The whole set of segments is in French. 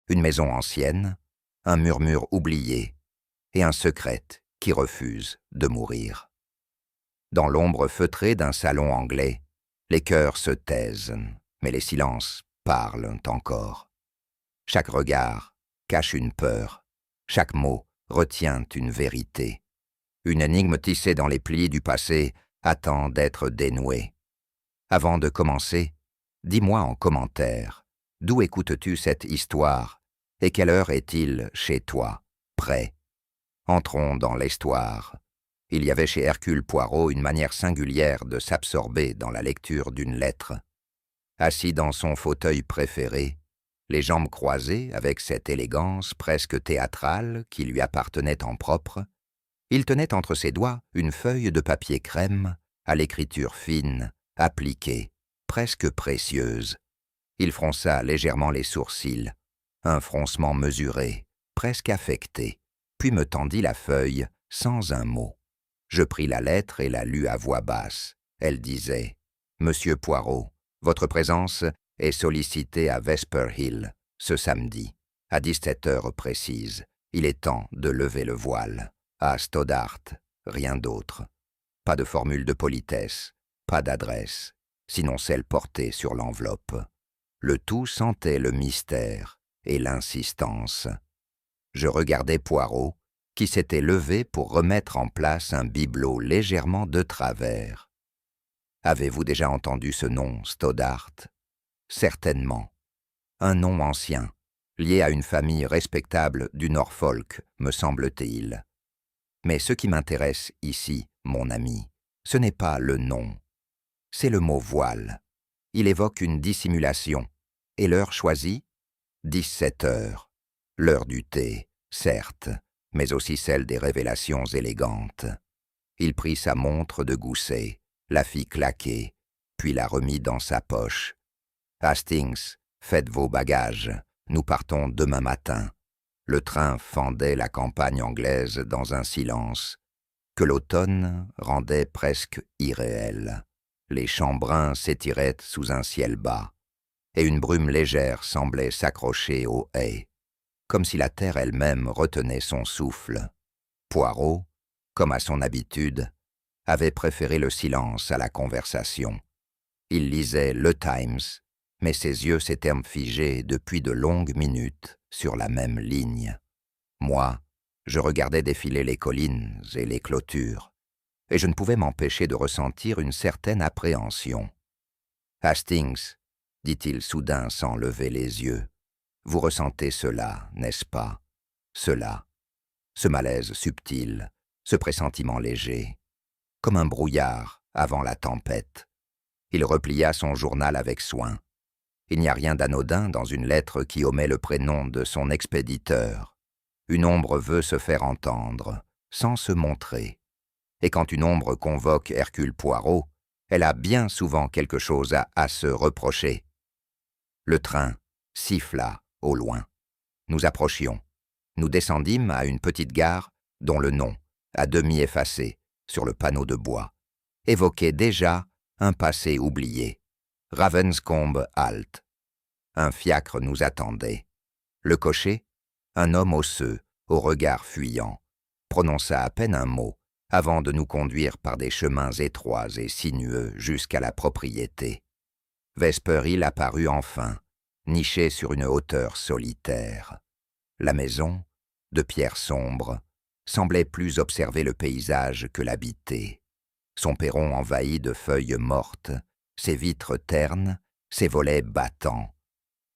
Une maison ancienne, un murmure oublié et un secret qui refuse de mourir. Dans l'ombre feutrée d'un salon anglais, les cœurs se taisent, mais les silences parlent encore. Chaque regard cache une peur, chaque mot retient une vérité. Une énigme tissée dans les plis du passé attend d'être dénouée. Avant de commencer, dis-moi en commentaire, d'où écoutes-tu cette histoire et quelle heure est-il chez toi, prêt? Entrons dans l'histoire. Il y avait chez Hercule Poirot une manière singulière de s'absorber dans la lecture d'une lettre. Assis dans son fauteuil préféré, les jambes croisées avec cette élégance presque théâtrale qui lui appartenait en propre, il tenait entre ses doigts une feuille de papier crème à l'écriture fine, appliquée, presque précieuse. Il fronça légèrement les sourcils, un froncement mesuré, presque affecté, puis me tendit la feuille sans un mot. Je pris la lettre et la lus à voix basse. Elle disait « Monsieur Poirot, votre présence est sollicitée à Vesper Hill ce samedi, à 17 heures précises. Il est temps de lever le voile. À Stoddart, rien d'autre. Pas de formule de politesse, pas d'adresse, sinon celle portée sur l'enveloppe. Le tout sentait le mystère et l'insistance. Je regardais Poirot, qui s'était levé pour remettre en place un bibelot légèrement de travers. Avez-vous déjà entendu ce nom, Stoddart? Certainement. Un nom ancien, lié à une famille respectable du Norfolk, me semble-t-il. Mais ce qui m'intéresse ici, mon ami, ce n'est pas le nom. C'est le mot voile. Il évoque une dissimulation. Et l'heure choisie? 17 heures. L'heure du thé, certes, mais aussi celle des révélations élégantes. Il prit sa montre de gousset, la fit claquer, puis la remit dans sa poche. « Hastings, faites vos bagages, nous partons demain matin. » Le train fendait la campagne anglaise dans un silence que l'automne rendait presque irréel. Les champs bruns s'étiraient sous un ciel bas, et une brume légère semblait s'accrocher aux haies, comme si la terre elle-même retenait son souffle. Poirot, comme à son habitude, avait préféré le silence à la conversation. Il lisait le Times, mais ses yeux s'étaient figés depuis de longues minutes sur la même ligne. Moi, je regardais défiler les collines et les clôtures, et je ne pouvais m'empêcher de ressentir une certaine appréhension. « Hastings, dit-il soudain sans lever les yeux, vous ressentez cela, n'est-ce pas? Cela, ce malaise subtil, ce pressentiment léger, comme un brouillard avant la tempête. » Il replia son journal avec soin. Il n'y a rien d'anodin dans une lettre qui omet le prénom de son expéditeur. Une ombre veut se faire entendre, sans se montrer. Et quand une ombre convoque Hercule Poirot, elle a bien souvent quelque chose à se reprocher. Le train siffla au loin. Nous approchions. Nous descendîmes à une petite gare dont le nom, à demi effacé, sur le panneau de bois, évoquait déjà un passé oublié. Ravenscombe Halt. Un fiacre nous attendait. Le cocher, un homme osseux, au regard fuyant, prononça à peine un mot avant de nous conduire par des chemins étroits et sinueux jusqu'à la propriété. Vesper Hill apparut enfin, nichée sur une hauteur solitaire. La maison, de pierre sombre, semblait plus observer le paysage que l'habiter. Son perron envahi de feuilles mortes, ses vitres ternes, ses volets battants.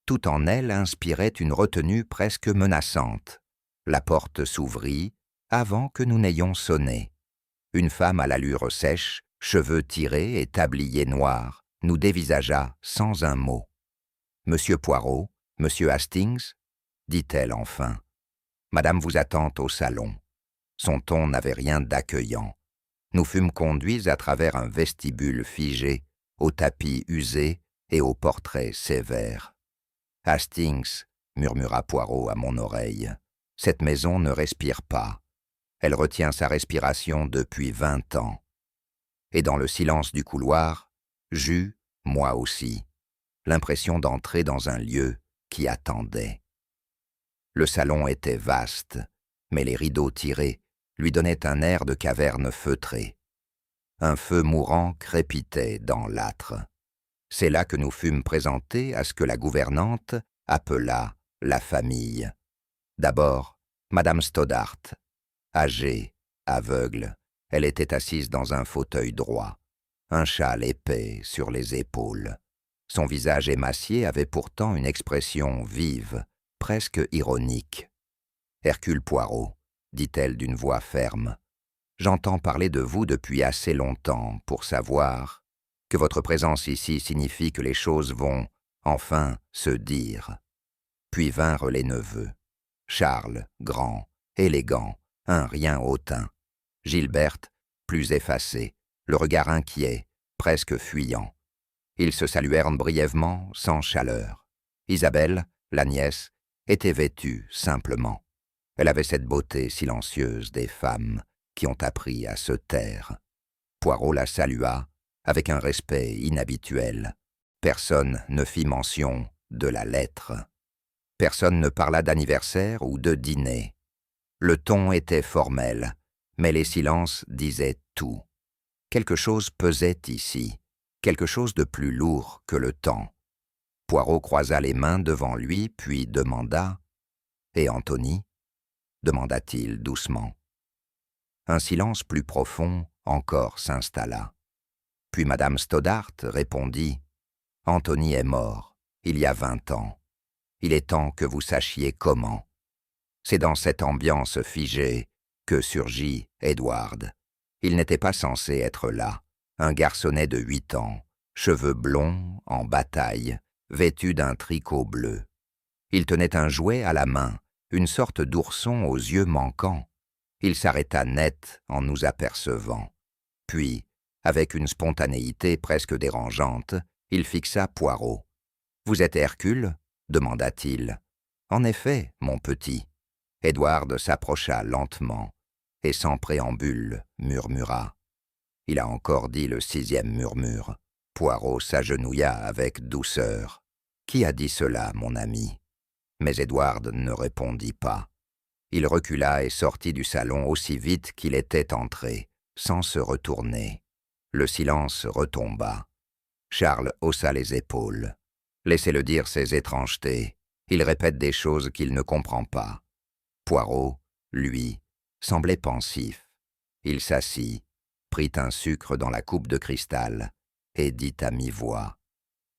Tout en elle inspirait une retenue presque menaçante. La porte s'ouvrit avant que nous n'ayons sonné. Une femme à l'allure sèche, cheveux tirés et tablier noir, nous dévisagea sans un mot. « Monsieur Poirot, monsieur Hastings ?» dit-elle enfin. « Madame vous attend au salon. » Son ton n'avait rien d'accueillant. Nous fûmes conduits à travers un vestibule figé, aux tapis usés et aux portraits sévères. « Hastings, » murmura Poirot à mon oreille, « cette maison ne respire pas. Elle retient sa respiration depuis 20 ans. » Et dans le silence du couloir, j'eus, moi aussi, l'impression d'entrer dans un lieu qui attendait. Le salon était vaste, mais les rideaux tirés lui donnaient un air de caverne feutrée. Un feu mourant crépitait dans l'âtre. C'est là que nous fûmes présentés à ce que la gouvernante appela la famille. D'abord, Madame Stoddart. Âgée, aveugle, elle était assise dans un fauteuil droit, un châle épais sur les épaules. Son visage émacié avait pourtant une expression vive, presque ironique. « Hercule Poirot, dit-elle d'une voix ferme, j'entends parler de vous depuis assez longtemps pour savoir que votre présence ici signifie que les choses vont, enfin, se dire. » Puis vinrent les neveux. Charles, grand, élégant, un rien hautain. Gilberte, plus effacée, le regard inquiet, presque fuyant. Ils se saluèrent brièvement, sans chaleur. Isabelle, la nièce, était vêtue simplement. Elle avait cette beauté silencieuse des femmes qui ont appris à se taire. Poirot la salua avec un respect inhabituel. Personne ne fit mention de la lettre. Personne ne parla d'anniversaire ou de dîner. Le ton était formel, mais les silences disaient tout. Quelque chose pesait ici, quelque chose de plus lourd que le temps. Poirot croisa les mains devant lui, puis demanda « Et Anthony ?» demanda-t-il doucement. Un silence plus profond encore s'installa. Puis Madame Stoddart répondit « Anthony est mort, il y a 20 ans. Il est temps que vous sachiez comment. C'est dans cette ambiance figée que surgit Edward. Il n'était pas censé être là. Un garçonnet de 8 ans, cheveux blonds, en bataille, vêtu d'un tricot bleu. Il tenait un jouet à la main, une sorte d'ourson aux yeux manquants. Il s'arrêta net en nous apercevant. Puis, avec une spontanéité presque dérangeante, il fixa Poirot. « Vous êtes Hercule ?» demanda-t-il. « En effet, mon petit. » Edward s'approcha lentement et sans préambule murmura. Il a encore dit le 6e murmure. Poirot s'agenouilla avec douceur. « Qui a dit cela, mon ami ?» Mais Edward ne répondit pas. Il recula et sortit du salon aussi vite qu'il était entré, sans se retourner. Le silence retomba. Charles haussa les épaules. Laissez-le dire ses étrangetés. Il répète des choses qu'il ne comprend pas. Poirot, lui, semblait pensif. Il s'assit, prit un sucre dans la coupe de cristal et dit à mi-voix.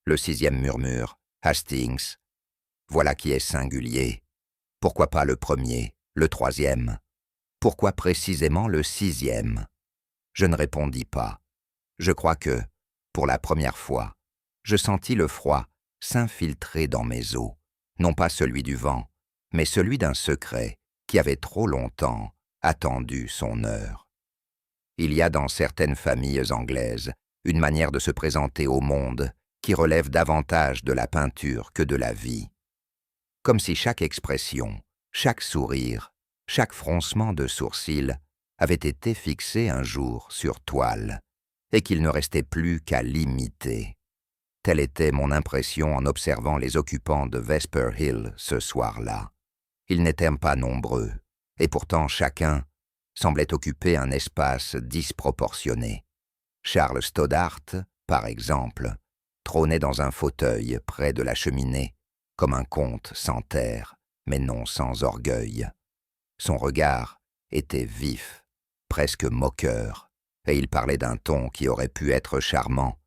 Le 6e murmure, Hastings. Voilà qui est singulier. Pourquoi pas le 1er, le 3e? Pourquoi précisément le 6e? Je ne répondis pas. Je crois que, pour la première fois, je sentis le froid s'infiltrer dans mes os, non pas celui du vent, mais celui d'un secret qui avait trop longtemps attendu son heure. Il y a dans certaines familles anglaises une manière de se présenter au monde qui relève davantage de la peinture que de la vie. Comme si chaque expression, chaque sourire, chaque froncement de sourcils avait été fixé un jour sur toile, et qu'il ne restait plus qu'à l'imiter. Telle était mon impression en observant les occupants de Vesper Hill ce soir-là. Ils n'étaient pas nombreux, et pourtant chacun semblait occuper un espace disproportionné. Charles Stoddart, par exemple, trônait dans un fauteuil près de la cheminée, comme un comte sans terre, mais non sans orgueil. Son regard était vif, presque moqueur, et il parlait d'un ton qui aurait pu être charmant,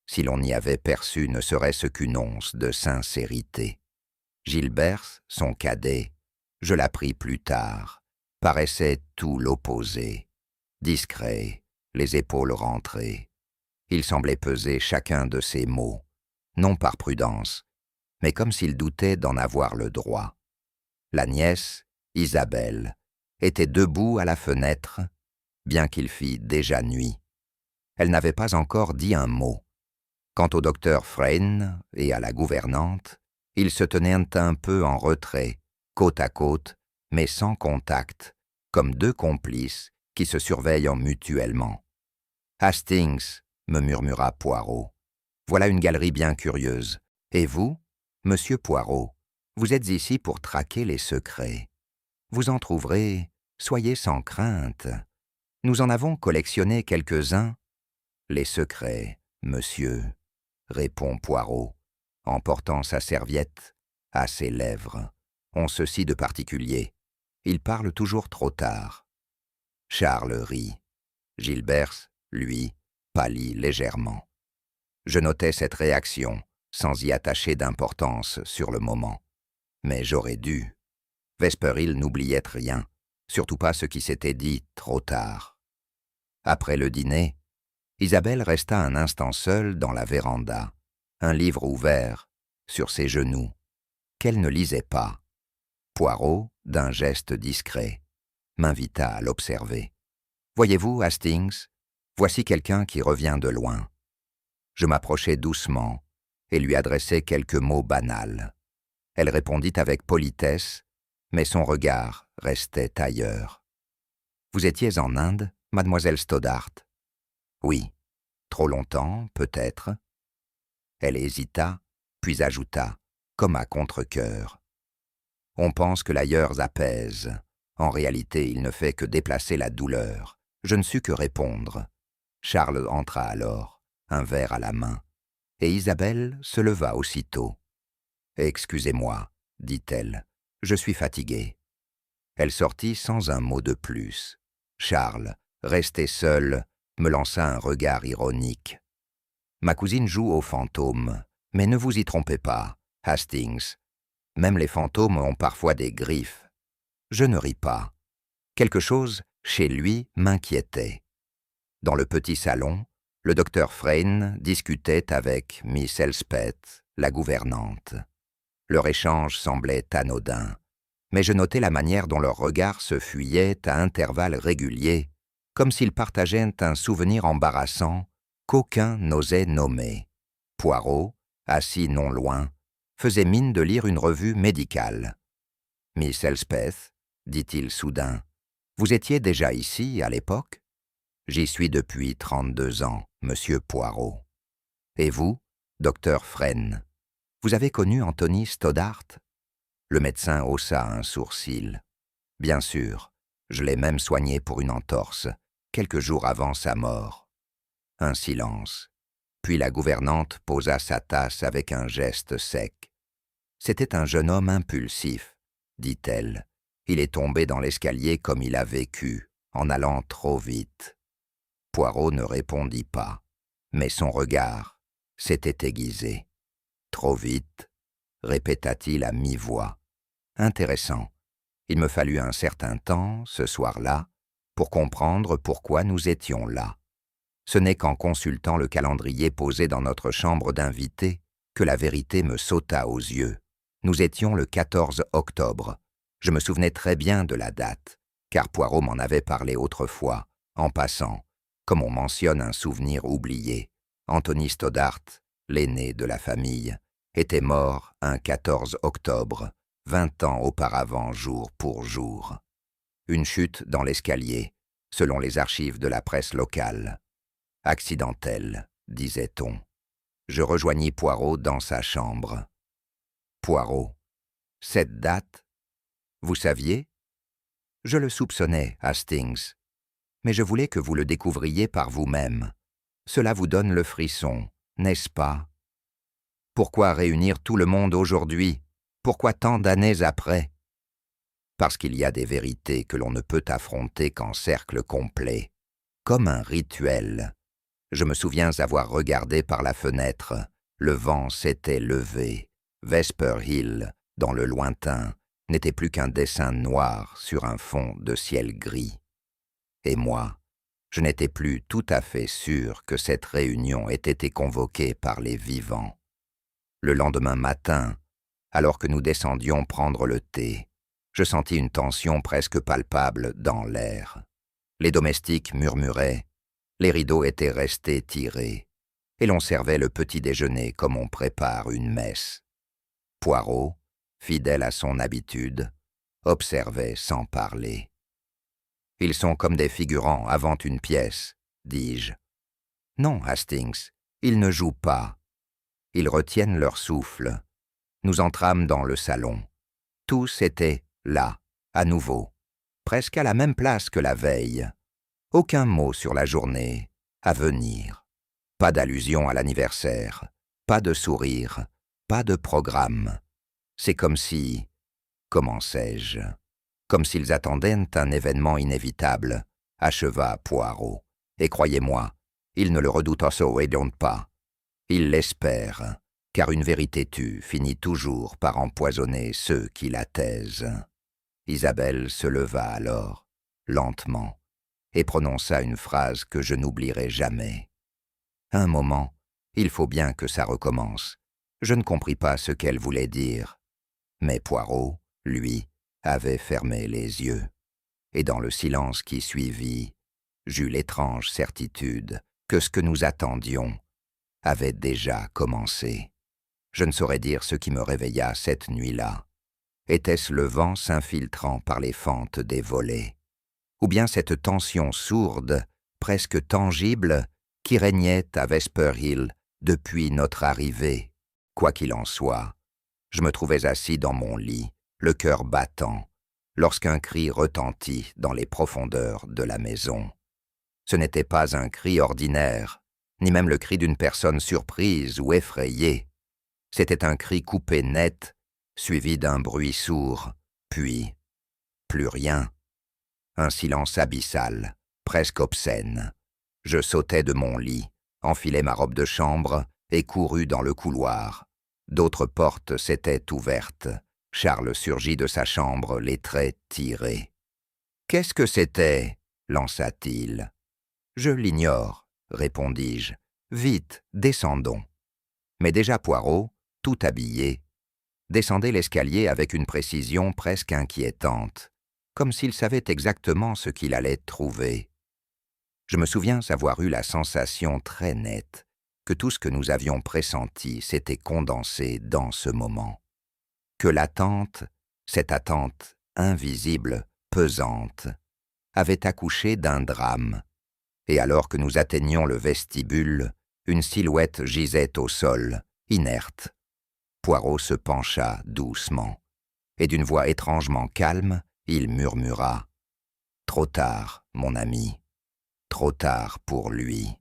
si l'on y avait perçu ne serait-ce qu'une once de sincérité. Gilberte, son cadet, je l'appris plus tard, paraissait tout l'opposé, discret, les épaules rentrées. Il semblait peser chacun de ses mots, non par prudence, mais comme s'il doutait d'en avoir le droit. La nièce, Isabelle, était debout à la fenêtre, bien qu'il fît déjà nuit. Elle n'avait pas encore dit un mot. Quant au docteur Frayne et à la gouvernante, ils se tenaient un peu en retrait, côte à côte, mais sans contact, comme deux complices qui se surveillent mutuellement. « Hastings, » me murmura Poirot, « voilà une galerie bien curieuse. Et vous, monsieur Poirot, Vous êtes ici pour traquer les secrets. Vous en trouverez, soyez sans crainte. Nous en avons collectionné quelques-uns. Les secrets, monsieur, répond Poirot, en portant sa serviette à ses lèvres, ont ceci de particulier. Il parle toujours trop tard. Charles rit. Gilberte, lui, pâlit légèrement. Je notais cette réaction, sans y attacher d'importance sur le moment. Mais j'aurais dû. Vesper Hill n'oubliait rien, surtout pas ce qui s'était dit trop tard. Après le dîner, Isabelle resta un instant seule dans la véranda, un livre ouvert, sur ses genoux, qu'elle ne lisait pas. Poirot, d'un geste discret, m'invita à l'observer. « Voyez-vous, Hastings, voici quelqu'un qui revient de loin. » Je m'approchai doucement et lui adressai quelques mots banals. Elle répondit avec politesse, mais son regard restait ailleurs. « Vous étiez en Inde, mademoiselle Stoddart ?»« Oui. Trop longtemps, peut-être. » Elle hésita, puis ajouta, comme à contre-cœur. « On pense que l'ailleurs apaise. En réalité, il ne fait que déplacer la douleur. » Je ne sus que répondre. Charles entra alors, un verre à la main, et Isabelle se leva aussitôt. « Excusez-moi, dit-elle, je suis fatiguée. » Elle sortit sans un mot de plus. Charles, resté seul, me lança un regard ironique. « Ma cousine joue aux fantômes, mais ne vous y trompez pas, Hastings. Même les fantômes ont parfois des griffes. » Je ne ris pas. Quelque chose, chez lui, m'inquiétait. Dans le petit salon, le docteur Frayne discutait avec Miss Elspeth, la gouvernante. Leur échange semblait anodin, mais je notais la manière dont leurs regards se fuyaient à intervalles réguliers, comme s'ils partageaient un souvenir embarrassant qu'aucun n'osait nommer. Poirot, assis non loin, faisait mine de lire une revue médicale. « Miss Elspeth, dit-il soudain, vous étiez déjà ici à l'époque ? » « J'y suis depuis 32 ans, monsieur Poirot. »« Et vous, docteur Frayne, vous avez connu Anthony Stoddart ?» Le médecin haussa un sourcil. « Bien sûr, je l'ai même soigné pour une entorse, quelques jours avant sa mort. » Un silence. Puis la gouvernante posa sa tasse avec un geste sec. « C'était un jeune homme impulsif, dit-elle. Il est tombé dans l'escalier comme il a vécu, en allant trop vite. » Poirot ne répondit pas, mais son regard s'était aiguisé. « Trop vite ?» répéta-t-il à mi-voix. « Intéressant. Il me fallut un certain temps, ce soir-là, pour comprendre pourquoi nous étions là. Ce n'est qu'en consultant le calendrier posé dans notre chambre d'invités que la vérité me sauta aux yeux. Nous étions le 14 octobre. Je me souvenais très bien de la date, car Poirot m'en avait parlé autrefois, en passant, comme on mentionne un souvenir oublié. Anthony Stoddart, l'aîné de la famille, était mort un 14 octobre, 20 ans auparavant jour pour jour. Une chute dans l'escalier, selon les archives de la presse locale. Accidentelle, disait-on. Je rejoignis Poirot dans sa chambre. Poirot. Cette date, vous saviez ? Je le soupçonnais, Hastings. Mais je voulais que vous le découvriez par vous-même. Cela vous donne le frisson, n'est-ce pas ? Pourquoi réunir tout le monde aujourd'hui ? Pourquoi tant d'années après ? Parce qu'il y a des vérités que l'on ne peut affronter qu'en cercle complet, comme un rituel. Je me souviens avoir regardé par la fenêtre. Le vent s'était levé. Vesper Hill, dans le lointain, n'était plus qu'un dessin noir sur un fond de ciel gris. Et moi, je n'étais plus tout à fait sûr que cette réunion ait été convoquée par les vivants. Le lendemain matin, alors que nous descendions prendre le thé, je sentis une tension presque palpable dans l'air. Les domestiques murmuraient, les rideaux étaient restés tirés, et l'on servait le petit déjeuner comme on prépare une messe. Poirot, fidèle à son habitude, observait sans parler. « Ils sont comme des figurants avant une pièce, dis-je. »« Non, Hastings, ils ne jouent pas. Ils retiennent leur souffle. Nous entrâmes dans le salon. Tous étaient là, à nouveau, presque à la même place que la veille. Aucun mot sur la journée à venir. Pas d'allusion à l'anniversaire, pas de sourire, pas de programme. C'est comme si, comment sais-je, comme s'ils attendaient un événement inévitable, acheva Poirot. Et croyez-moi, ils ne le redoutent donc pas. Ils l'espèrent, car une vérité tue finit toujours par empoisonner ceux qui la taisent. Isabelle se leva alors, lentement, et prononça une phrase que je n'oublierai jamais. Un moment, il faut bien que ça recommence. Je ne compris pas ce qu'elle voulait dire. Mais Poirot, lui, avait fermé les yeux. Et dans le silence qui suivit, j'eus l'étrange certitude que ce que nous attendions avait déjà commencé. Je ne saurais dire ce qui me réveilla cette nuit-là. Était-ce le vent s'infiltrant par les fentes des volets? Ou bien cette tension sourde, presque tangible, qui régnait à Vesper Hill depuis notre arrivée? Quoi qu'il en soit, je me trouvais assis dans mon lit, le cœur battant, lorsqu'un cri retentit dans les profondeurs de la maison. Ce n'était pas un cri ordinaire, ni même le cri d'une personne surprise ou effrayée. C'était un cri coupé net, suivi d'un bruit sourd, puis plus rien. Un silence abyssal, presque obscène. Je sautai de mon lit, enfilai ma robe de chambre et courus dans le couloir. D'autres portes s'étaient ouvertes. Charles surgit de sa chambre, les traits tirés. « Qu'est-ce que c'était » lança-t-il. « Je l'ignore, répondis-je. Vite, descendons. » Mais déjà Poirot, tout habillé, descendait l'escalier avec une précision presque inquiétante, comme s'il savait exactement ce qu'il allait trouver. Je me souviens avoir eu la sensation très nette que tout ce que nous avions pressenti s'était condensé dans ce moment. Que l'attente, cette attente invisible, pesante, avait accouché d'un drame, et alors que nous atteignions le vestibule, une silhouette gisait au sol, inerte. Poirot se pencha doucement, et d'une voix étrangement calme, il murmura « Trop tard, mon ami, trop tard pour lui. »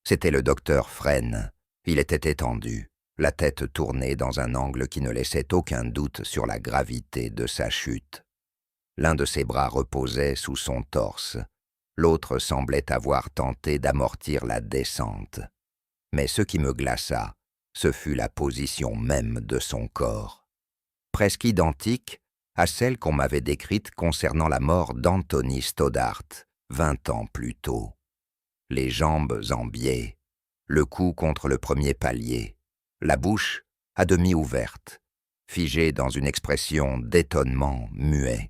C'était le docteur Fresne. Il était étendu, la tête tournée dans un angle qui ne laissait aucun doute sur la gravité de sa chute. L'un de ses bras reposait sous son torse, l'autre semblait avoir tenté d'amortir la descente. Mais ce qui me glaça, ce fut la position même de son corps. Presque identique à celle qu'on m'avait décrite concernant la mort d'Anthony Stoddart, 20 ans plus tôt. Les jambes en biais, le cou contre le premier palier, la bouche à demi ouverte, figée dans une expression d'étonnement muet.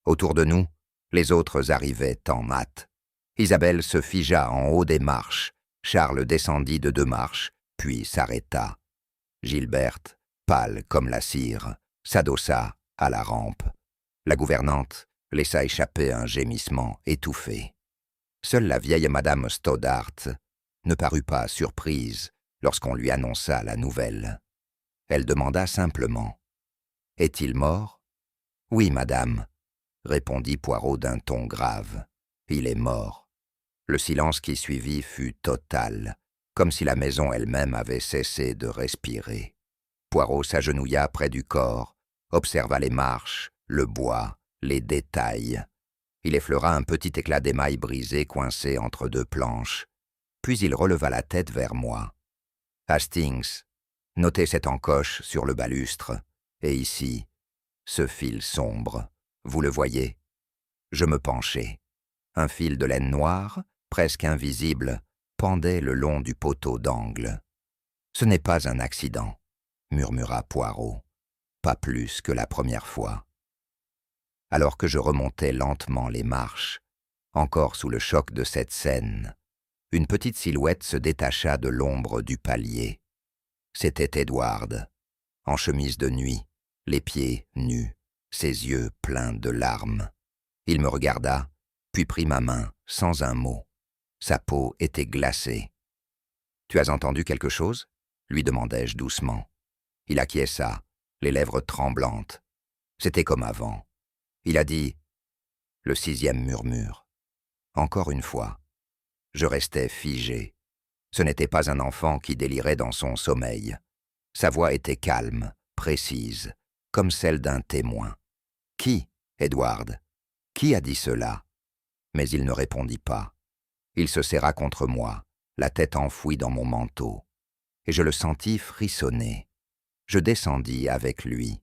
Autour de nous, les autres arrivaient en hâte. Isabelle se figea en haut des marches, Charles descendit de 2 marches, puis s'arrêta. Gilberte, pâle comme la cire, s'adossa à la rampe. La gouvernante laissa échapper un gémissement étouffé. Seule la vieille madame Stoddart ne parut pas surprise lorsqu'on lui annonça la nouvelle. Elle demanda simplement « Est-il mort ?»« Oui, madame, » répondit Poirot d'un ton grave. « Il est mort. » Le silence qui suivit fut total, comme si la maison elle-même avait cessé de respirer. Poirot s'agenouilla près du corps, observa les marches, le bois, les détails. Il effleura un petit éclat d'émail brisé coincé entre 2 planches. Puis il releva la tête vers moi. « Hastings, notez cette encoche sur le balustre, et ici, ce fil sombre. Vous le voyez ?» Je me penchai. Un fil de laine noire, presque invisible, pendait le long du poteau d'angle. « Ce n'est pas un accident, » murmura Poirot. « Pas plus que la première fois. » Alors que je remontais lentement les marches, encore sous le choc de cette scène, une petite silhouette se détacha de l'ombre du palier. C'était Edward, en chemise de nuit, les pieds nus, ses yeux pleins de larmes. Il me regarda, puis prit ma main, sans un mot. Sa peau était glacée. « Tu as entendu quelque chose ?» lui demandai-je doucement. Il acquiesça, les lèvres tremblantes. C'était comme avant. Il a dit le 6e murmure. Encore une fois. Je restais figé. Ce n'était pas un enfant qui délirait dans son sommeil. Sa voix était calme, précise, comme celle d'un témoin. « Qui, Edward? Qui a dit cela ?» Mais il ne répondit pas. Il se serra contre moi, la tête enfouie dans mon manteau. Et je le sentis frissonner. Je descendis avec lui.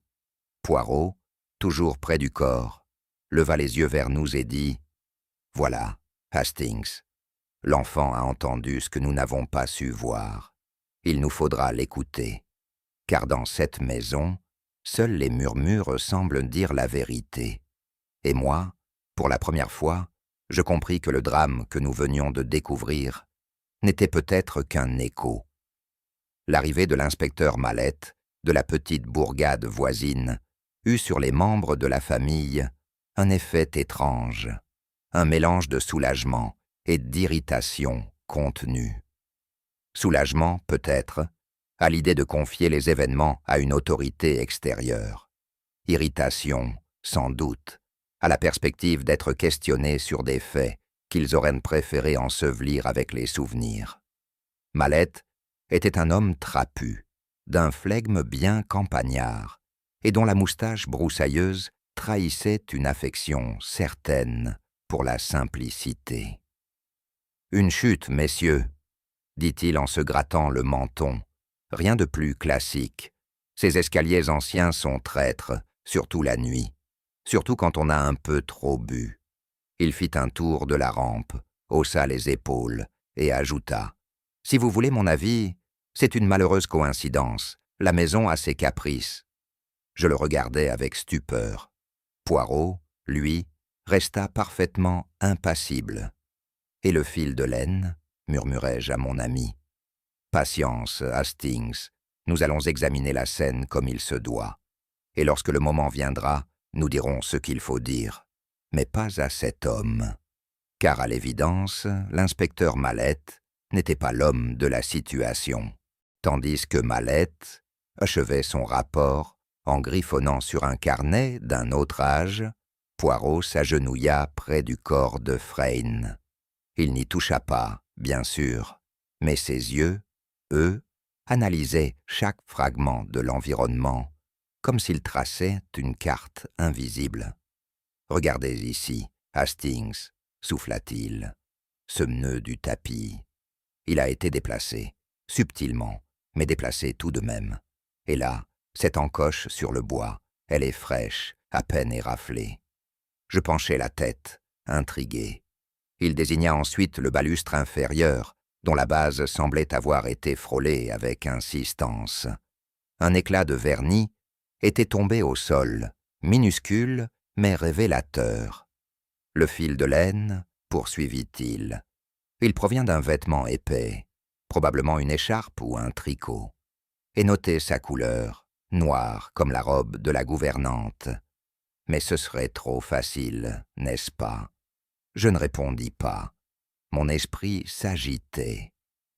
Poirot, toujours près du corps, leva les yeux vers nous et dit « Voilà, Hastings. L'enfant a entendu ce que nous n'avons pas su voir. Il nous faudra l'écouter. Car dans cette maison, seuls les murmures semblent dire la vérité. Et moi, pour la première fois, je compris que le drame que nous venions de découvrir n'était peut-être qu'un écho. L'arrivée de l'inspecteur Mallette, de la petite bourgade voisine, eut sur les membres de la famille un effet étrange, un mélange de soulagement et d'irritation contenue. Soulagement, peut-être, à l'idée de confier les événements à une autorité extérieure. Irritation, sans doute, à la perspective d'être questionnés sur des faits qu'ils auraient préféré ensevelir avec les souvenirs. Mallette était un homme trapu, d'un flegme bien campagnard, et dont la moustache broussailleuse trahissait une affection certaine pour la simplicité. « Une chute, messieurs, » dit-il en se grattant le menton. Rien de plus classique. Ces escaliers anciens sont traîtres, surtout la nuit, surtout quand on a un peu trop bu. Il fit un tour de la rampe, haussa les épaules et ajouta « Si vous voulez mon avis, c'est une malheureuse coïncidence. La maison a ses caprices. » Je le regardais avec stupeur. Poirot, lui, resta parfaitement impassible. « Et le fil de laine ?» murmurai-je à mon ami. « Patience, Hastings, nous allons examiner la scène comme il se doit. Et lorsque le moment viendra, nous dirons ce qu'il faut dire. Mais pas à cet homme. » Car à l'évidence, l'inspecteur Mallette n'était pas l'homme de la situation. Tandis que Mallette achevait son rapport en griffonnant sur un carnet d'un autre âge, Poirot s'agenouilla près du corps de Frayne. Il n'y toucha pas, bien sûr, mais ses yeux, eux, analysaient chaque fragment de l'environnement, comme s'ils traçaient une carte invisible. « Regardez ici, Hastings, » souffla-t-il, « ce nœud du tapis. Il a été déplacé, subtilement, mais déplacé tout de même. Et là, cette encoche sur le bois, elle est fraîche, à peine éraflée. » Je penchai la tête, intrigué. Il désigna ensuite le balustre inférieur, dont la base semblait avoir été frôlée avec insistance. Un éclat de vernis était tombé au sol, minuscule mais révélateur. Le fil de laine, poursuivit-il. Il provient d'un vêtement épais, probablement une écharpe ou un tricot. Et notez sa couleur, noire comme la robe de la gouvernante. Mais ce serait trop facile, n'est-ce pas? Je ne répondis pas. Mon esprit s'agitait.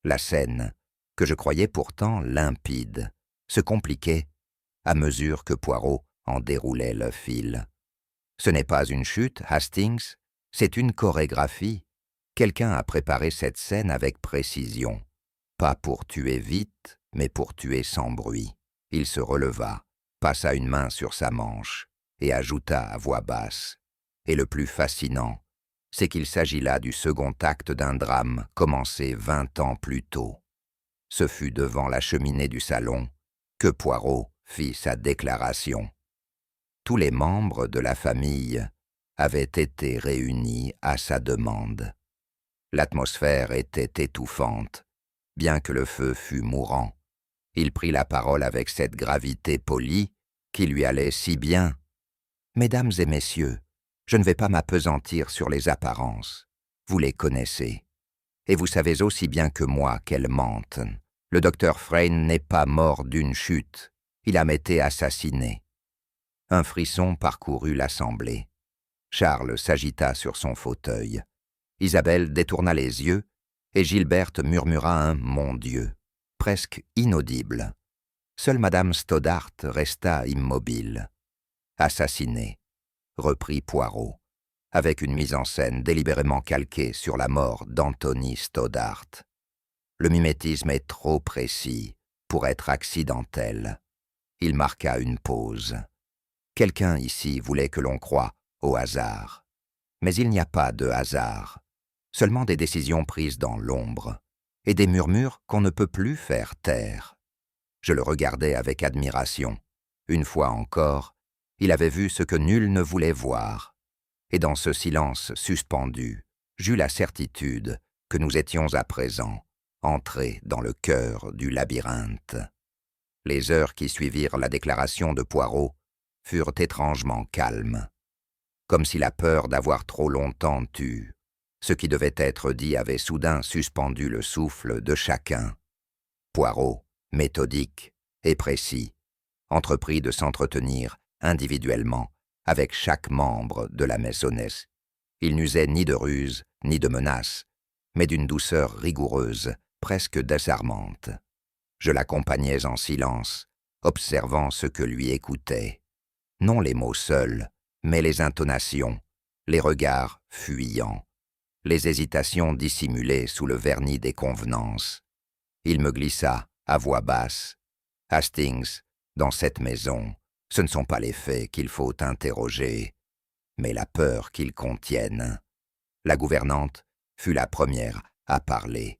La scène, que je croyais pourtant limpide, se compliquait à mesure que Poirot en déroulait le fil. Ce n'est pas une chute, Hastings, c'est une chorégraphie. Quelqu'un a préparé cette scène avec précision. Pas pour tuer vite, mais pour tuer sans bruit. Il se releva, passa une main sur sa manche et ajouta à voix basse. Et le plus fascinant, c'est qu'il s'agit là du second acte d'un drame commencé 20 ans plus tôt. Ce fut devant la cheminée du salon que Poirot fit sa déclaration. Tous les membres de la famille avaient été réunis à sa demande. L'atmosphère était étouffante, bien que le feu fût mourant. Il prit la parole avec cette gravité polie qui lui allait si bien. « Mesdames et messieurs, je ne vais pas m'appesantir sur les apparences. Vous les connaissez. Et vous savez aussi bien que moi qu'elles mentent. Le docteur Frayne n'est pas mort d'une chute. Il a été assassiné. » Un frisson parcourut l'assemblée. Charles s'agita sur son fauteuil. Isabelle détourna les yeux et Gilberte murmura un « mon Dieu », presque inaudible. Seule Madame Stoddart resta immobile. Assassinée, reprit Poirot, avec une mise en scène délibérément calquée sur la mort d'Anthony Stoddart. Le mimétisme est trop précis pour être accidentel. Il marqua une pause. Quelqu'un ici voulait que l'on croie au hasard. Mais il n'y a pas de hasard, seulement des décisions prises dans l'ombre, et des murmures qu'on ne peut plus faire taire. Je le regardais avec admiration. Une fois encore, il avait vu ce que nul ne voulait voir. Et dans ce silence suspendu, j'eus la certitude que nous étions à présent entrés dans le cœur du labyrinthe. Les heures qui suivirent la déclaration de Poirot furent étrangement calmes, comme si la peur d'avoir trop longtemps eu. Ce qui devait être dit avait soudain suspendu le souffle de chacun. Poirot, méthodique et précis, entreprit de s'entretenir individuellement avec chaque membre de la maisonnesse. Il n'usait ni de ruse ni de menace, mais d'une douceur rigoureuse, presque désarmante. Je l'accompagnais en silence, observant ce que lui écoutait. Non les mots seuls, mais les intonations, les regards fuyants, les hésitations dissimulées sous le vernis des convenances. Il me glissa, à voix basse, « Hastings, dans cette maison, ce ne sont pas les faits qu'il faut interroger, mais la peur qu'ils contiennent. » La gouvernante fut la première à parler,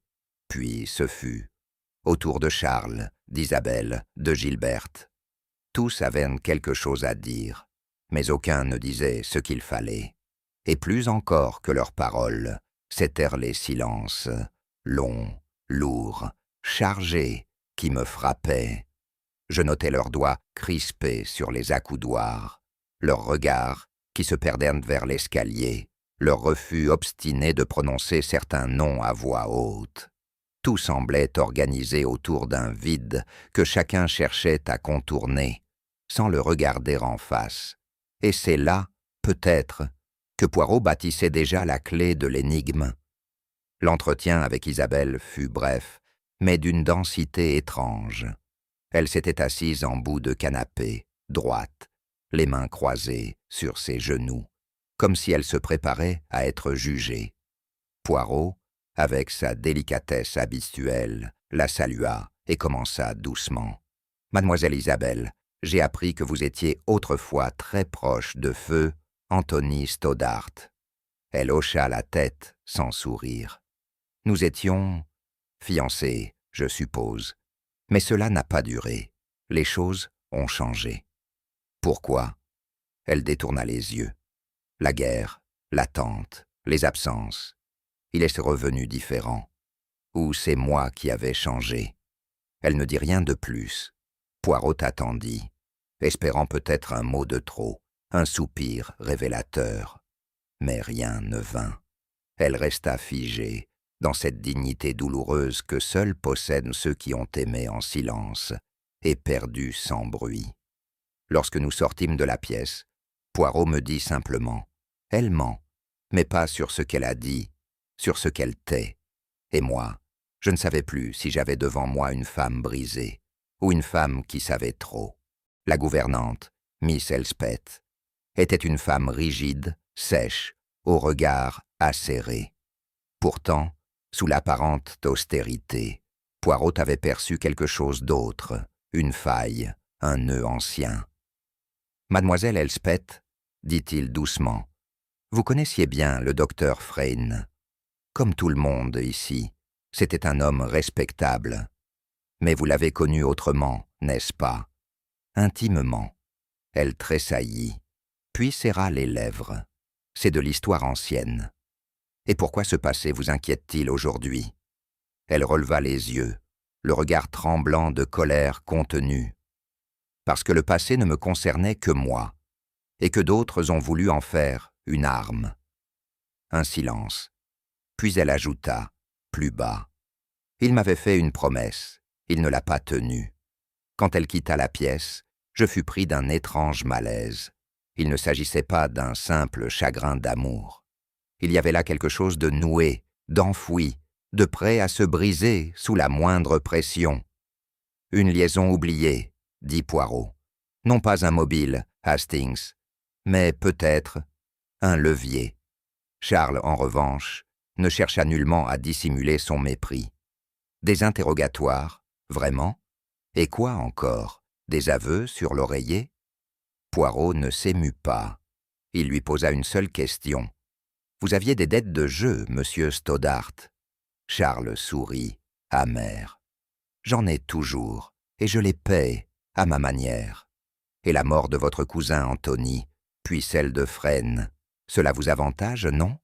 puis ce fut, autour de Charles, d'Isabelle, de Gilberte. Tous avaient quelque chose à dire, mais aucun ne disait ce qu'il fallait. Et plus encore que leurs paroles, c'étaient les silences, longs, lourds, chargés, qui me frappaient. Je notais leurs doigts crispés sur les accoudoirs, leurs regards qui se perdaient vers l'escalier, leur refus obstiné de prononcer certains noms à voix haute. Tout semblait organisé autour d'un vide que chacun cherchait à contourner, sans le regarder en face. Et c'est là, peut-être, que Poirot bâtissait déjà la clé de l'énigme. L'entretien avec Isabelle fut bref, mais d'une densité étrange. Elle s'était assise en bout de canapé, droite, les mains croisées sur ses genoux, comme si elle se préparait à être jugée. Poirot, avec sa délicatesse habituelle, la salua et commença doucement. « Mademoiselle Isabelle, j'ai appris que vous étiez autrefois très proche de feu Anthony Stoddart. » Elle hocha la tête sans sourire. « Nous étions fiancés, je suppose. Mais cela n'a pas duré. Les choses ont changé. » « Pourquoi ?» Elle détourna les yeux. La guerre, l'attente, les absences. Il est revenu différent. Ou c'est moi qui avais changé. Elle ne dit rien de plus. Poirot attendit, espérant peut-être un mot de trop, un soupir révélateur. Mais rien ne vint. Elle resta figée, dans cette dignité douloureuse que seuls possèdent ceux qui ont aimé en silence et perdu sans bruit. Lorsque nous sortîmes de la pièce, Poirot me dit simplement « Elle ment, mais pas sur ce qu'elle a dit, sur ce qu'elle tait. » Et moi, je ne savais plus si j'avais devant moi une femme brisée ou une femme qui savait trop. La gouvernante, Miss Elspeth, était une femme rigide, sèche, au regard acéré. Pourtant, sous l'apparente austérité, Poirot avait perçu quelque chose d'autre, une faille, un nœud ancien. « Mademoiselle Elspeth, dit-il doucement, vous connaissiez bien le docteur Frayne. Comme tout le monde ici, c'était un homme respectable. Mais vous l'avez connu autrement, n'est-ce pas? Intimement. » Elle tressaillit, puis serra les lèvres. « C'est de l'histoire ancienne. Et pourquoi ce passé vous inquiète-t-il aujourd'hui ?» Elle releva les yeux, le regard tremblant de colère contenue. « Parce que le passé ne me concernait que moi, et que d'autres ont voulu en faire une arme. » Un silence. Puis elle ajouta, plus bas. « Il m'avait fait une promesse, il ne l'a pas tenue. » Quand elle quitta la pièce, je fus pris d'un étrange malaise. Il ne s'agissait pas d'un simple chagrin d'amour. Il y avait là quelque chose de noué, d'enfoui, de prêt à se briser sous la moindre pression. Une liaison oubliée, dit Poirot. Non pas un mobile, Hastings, mais peut-être un levier. Charles, en revanche, ne chercha nullement à dissimuler son mépris. Des interrogatoires, vraiment? Et quoi encore? Des aveux sur l'oreiller? Poirot ne s'émut pas. Il lui posa une seule question. « Vous aviez des dettes de jeu, monsieur Stoddart ?» Charles sourit, amer. « J'en ai toujours, et je les paie, à ma manière. Et la mort de votre cousin Anthony, puis celle de Fresne, cela vous avantage, non ?»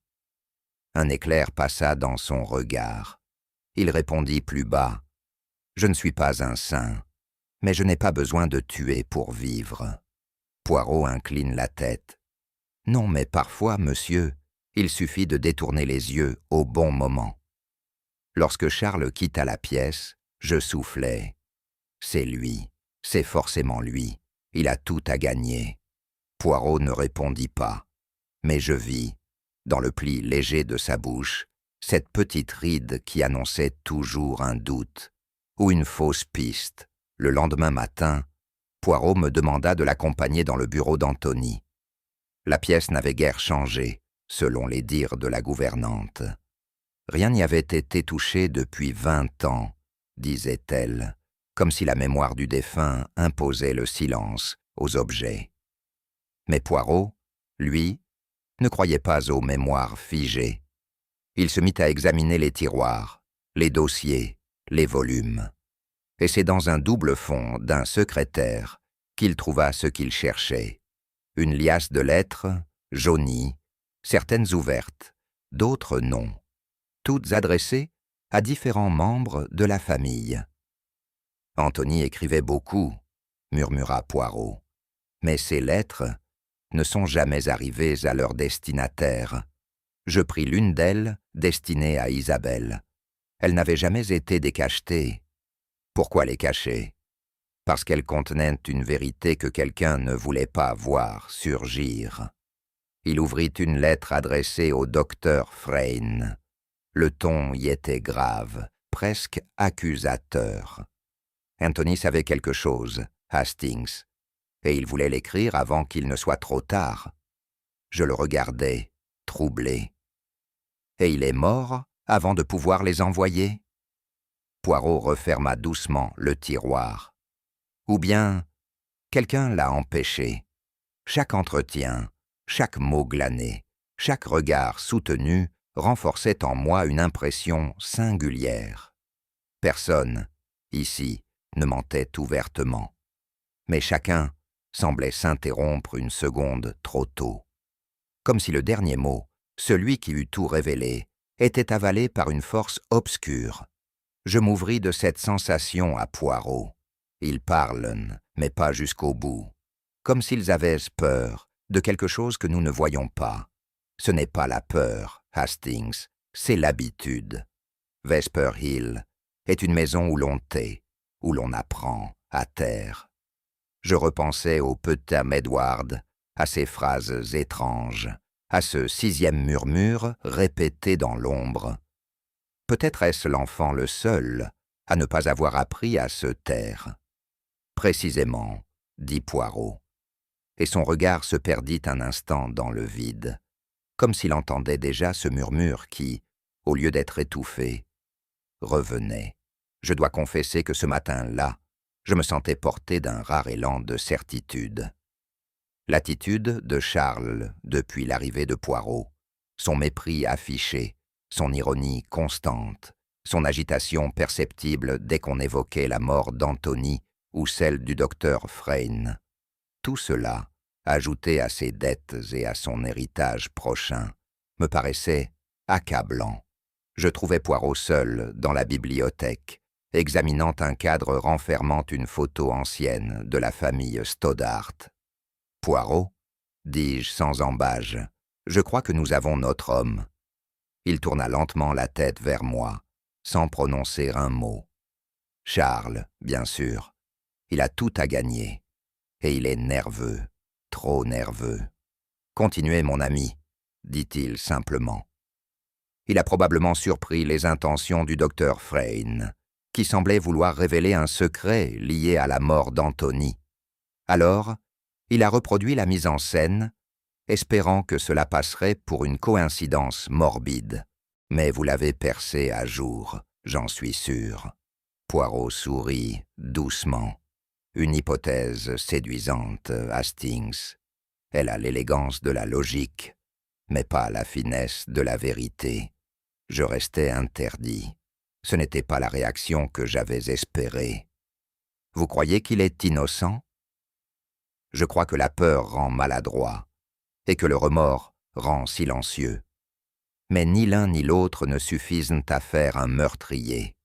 Un éclair passa dans son regard. Il répondit plus bas. « Je ne suis pas un saint, mais je n'ai pas besoin de tuer pour vivre. » Poirot incline la tête. « Non, mais parfois, monsieur, il suffit de détourner les yeux au bon moment. » Lorsque Charles quitta la pièce, je soufflai. C'est lui, c'est forcément lui, il a tout à gagner. Poirot ne répondit pas, mais je vis, dans le pli léger de sa bouche, cette petite ride qui annonçait toujours un doute, ou une fausse piste. Le lendemain matin, Poirot me demanda de l'accompagner dans le bureau d'Anthony. La pièce n'avait guère changé, selon les dires de la gouvernante. Rien n'y avait été touché depuis 20 ans, disait-elle, comme si la mémoire du défunt imposait le silence aux objets. Mais Poirot, lui, ne croyait pas aux mémoires figées. Il se mit à examiner les tiroirs, les dossiers, les volumes. Et c'est dans un double fond d'un secrétaire qu'il trouva ce qu'il cherchait. Une liasse de lettres, jaunies, certaines ouvertes, d'autres non, toutes adressées à différents membres de la famille. « Anthony écrivait beaucoup, » murmura Poirot, « mais ces lettres ne sont jamais arrivées à leur destinataire. Je pris l'une d'elles, destinée à Isabelle. Elle n'avait jamais été décachetée. Pourquoi les cacher? Parce qu'elles contenaient une vérité que quelqu'un ne voulait pas voir surgir. » Il ouvrit une lettre adressée au docteur Fresne. Le ton y était grave, presque accusateur. Anthony savait quelque chose, Hastings, et il voulait l'écrire avant qu'il ne soit trop tard. Je le regardais, troublé. Et il est mort avant de pouvoir les envoyer? Poirot referma doucement le tiroir. Ou bien, quelqu'un l'a empêché. Chaque entretien, chaque mot glané, chaque regard soutenu renforçait en moi une impression singulière. Personne, ici, ne mentait ouvertement. Mais chacun semblait s'interrompre une seconde trop tôt. Comme si le dernier mot, celui qui eût tout révélé, était avalé par une force obscure. Je m'ouvris de cette sensation à Poirot. Ils parlent, mais pas jusqu'au bout. Comme s'ils avaient peur de quelque chose que nous ne voyons pas. Ce n'est pas la peur, Hastings, c'est l'habitude. Vesper Hill est une maison où l'on tait, où l'on apprend à taire. Je repensais au petit Edward, à ces phrases étranges, à ce 6e murmure répété dans l'ombre. Peut-être est-ce l'enfant le seul à ne pas avoir appris à se taire. Précisément, dit Poirot. Et son regard se perdit un instant dans le vide, comme s'il entendait déjà ce murmure qui, au lieu d'être étouffé, revenait. Je dois confesser que ce matin-là, je me sentais porté d'un rare élan de certitude. L'attitude de Charles depuis l'arrivée de Poirot, son mépris affiché, son ironie constante, son agitation perceptible dès qu'on évoquait la mort d'Anthony ou celle du docteur Fresne, tout cela, ajouté à ses dettes et à son héritage prochain, me paraissait accablant. Je trouvais Poirot seul dans la bibliothèque, examinant un cadre renfermant une photo ancienne de la famille Stoddart. « Poirot, dis-je sans embâge, je crois que nous avons notre homme. » Il tourna lentement la tête vers moi, sans prononcer un mot. « Charles, bien sûr. Il a tout à gagner. Et il est nerveux, trop nerveux. Continuez, mon ami, dit-il simplement. Il a probablement surpris les intentions du docteur Fresne. qui semblait vouloir révéler un secret lié à la mort d'Anthony. Alors, il a reproduit la mise en scène, espérant que cela passerait pour une coïncidence morbide. Mais vous l'avez percé à jour, j'en suis sûr. Poirot sourit doucement. Une hypothèse séduisante, Hastings. Elle a l'élégance de la logique, mais pas la finesse de la vérité. Je restais interdit. Ce n'était pas la réaction que j'avais espérée. Vous croyez qu'il est innocent? Je crois que la peur rend maladroit, et que le remords rend silencieux. Mais ni l'un ni l'autre ne suffisent à faire un meurtrier.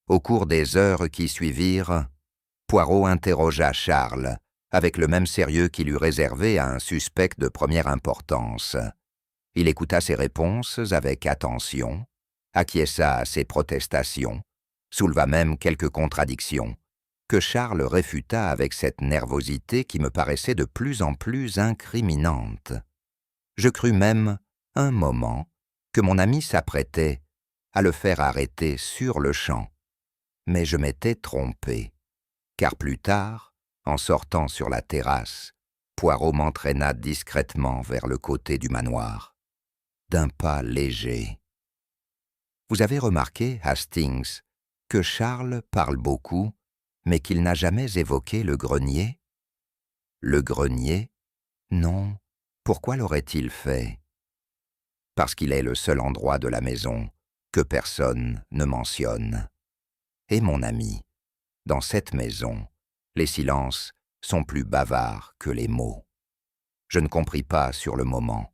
Au cours des heures qui suivirent, Poirot interrogea Charles, avec le même sérieux qu'il eût réservé à un suspect de première importance. Il écouta ses réponses avec attention, acquiesça à ses protestations, souleva même quelques contradictions, que Charles réfuta avec cette nervosité qui me paraissait de plus en plus incriminante. Je crus même, un moment, que mon ami s'apprêtait à le faire arrêter sur le champ. Mais je m'étais trompé, car plus tard, en sortant sur la terrasse, Poirot m'entraîna discrètement vers le côté du manoir, d'un pas léger. Vous avez remarqué, Hastings, que Charles parle beaucoup, mais qu'il n'a jamais évoqué le grenier? Le grenier? Non. Pourquoi l'aurait-il fait? Parce qu'il est le seul endroit de la maison que personne ne mentionne. Et mon ami, dans cette maison, les silences sont plus bavards que les mots. Je ne compris pas sur le moment,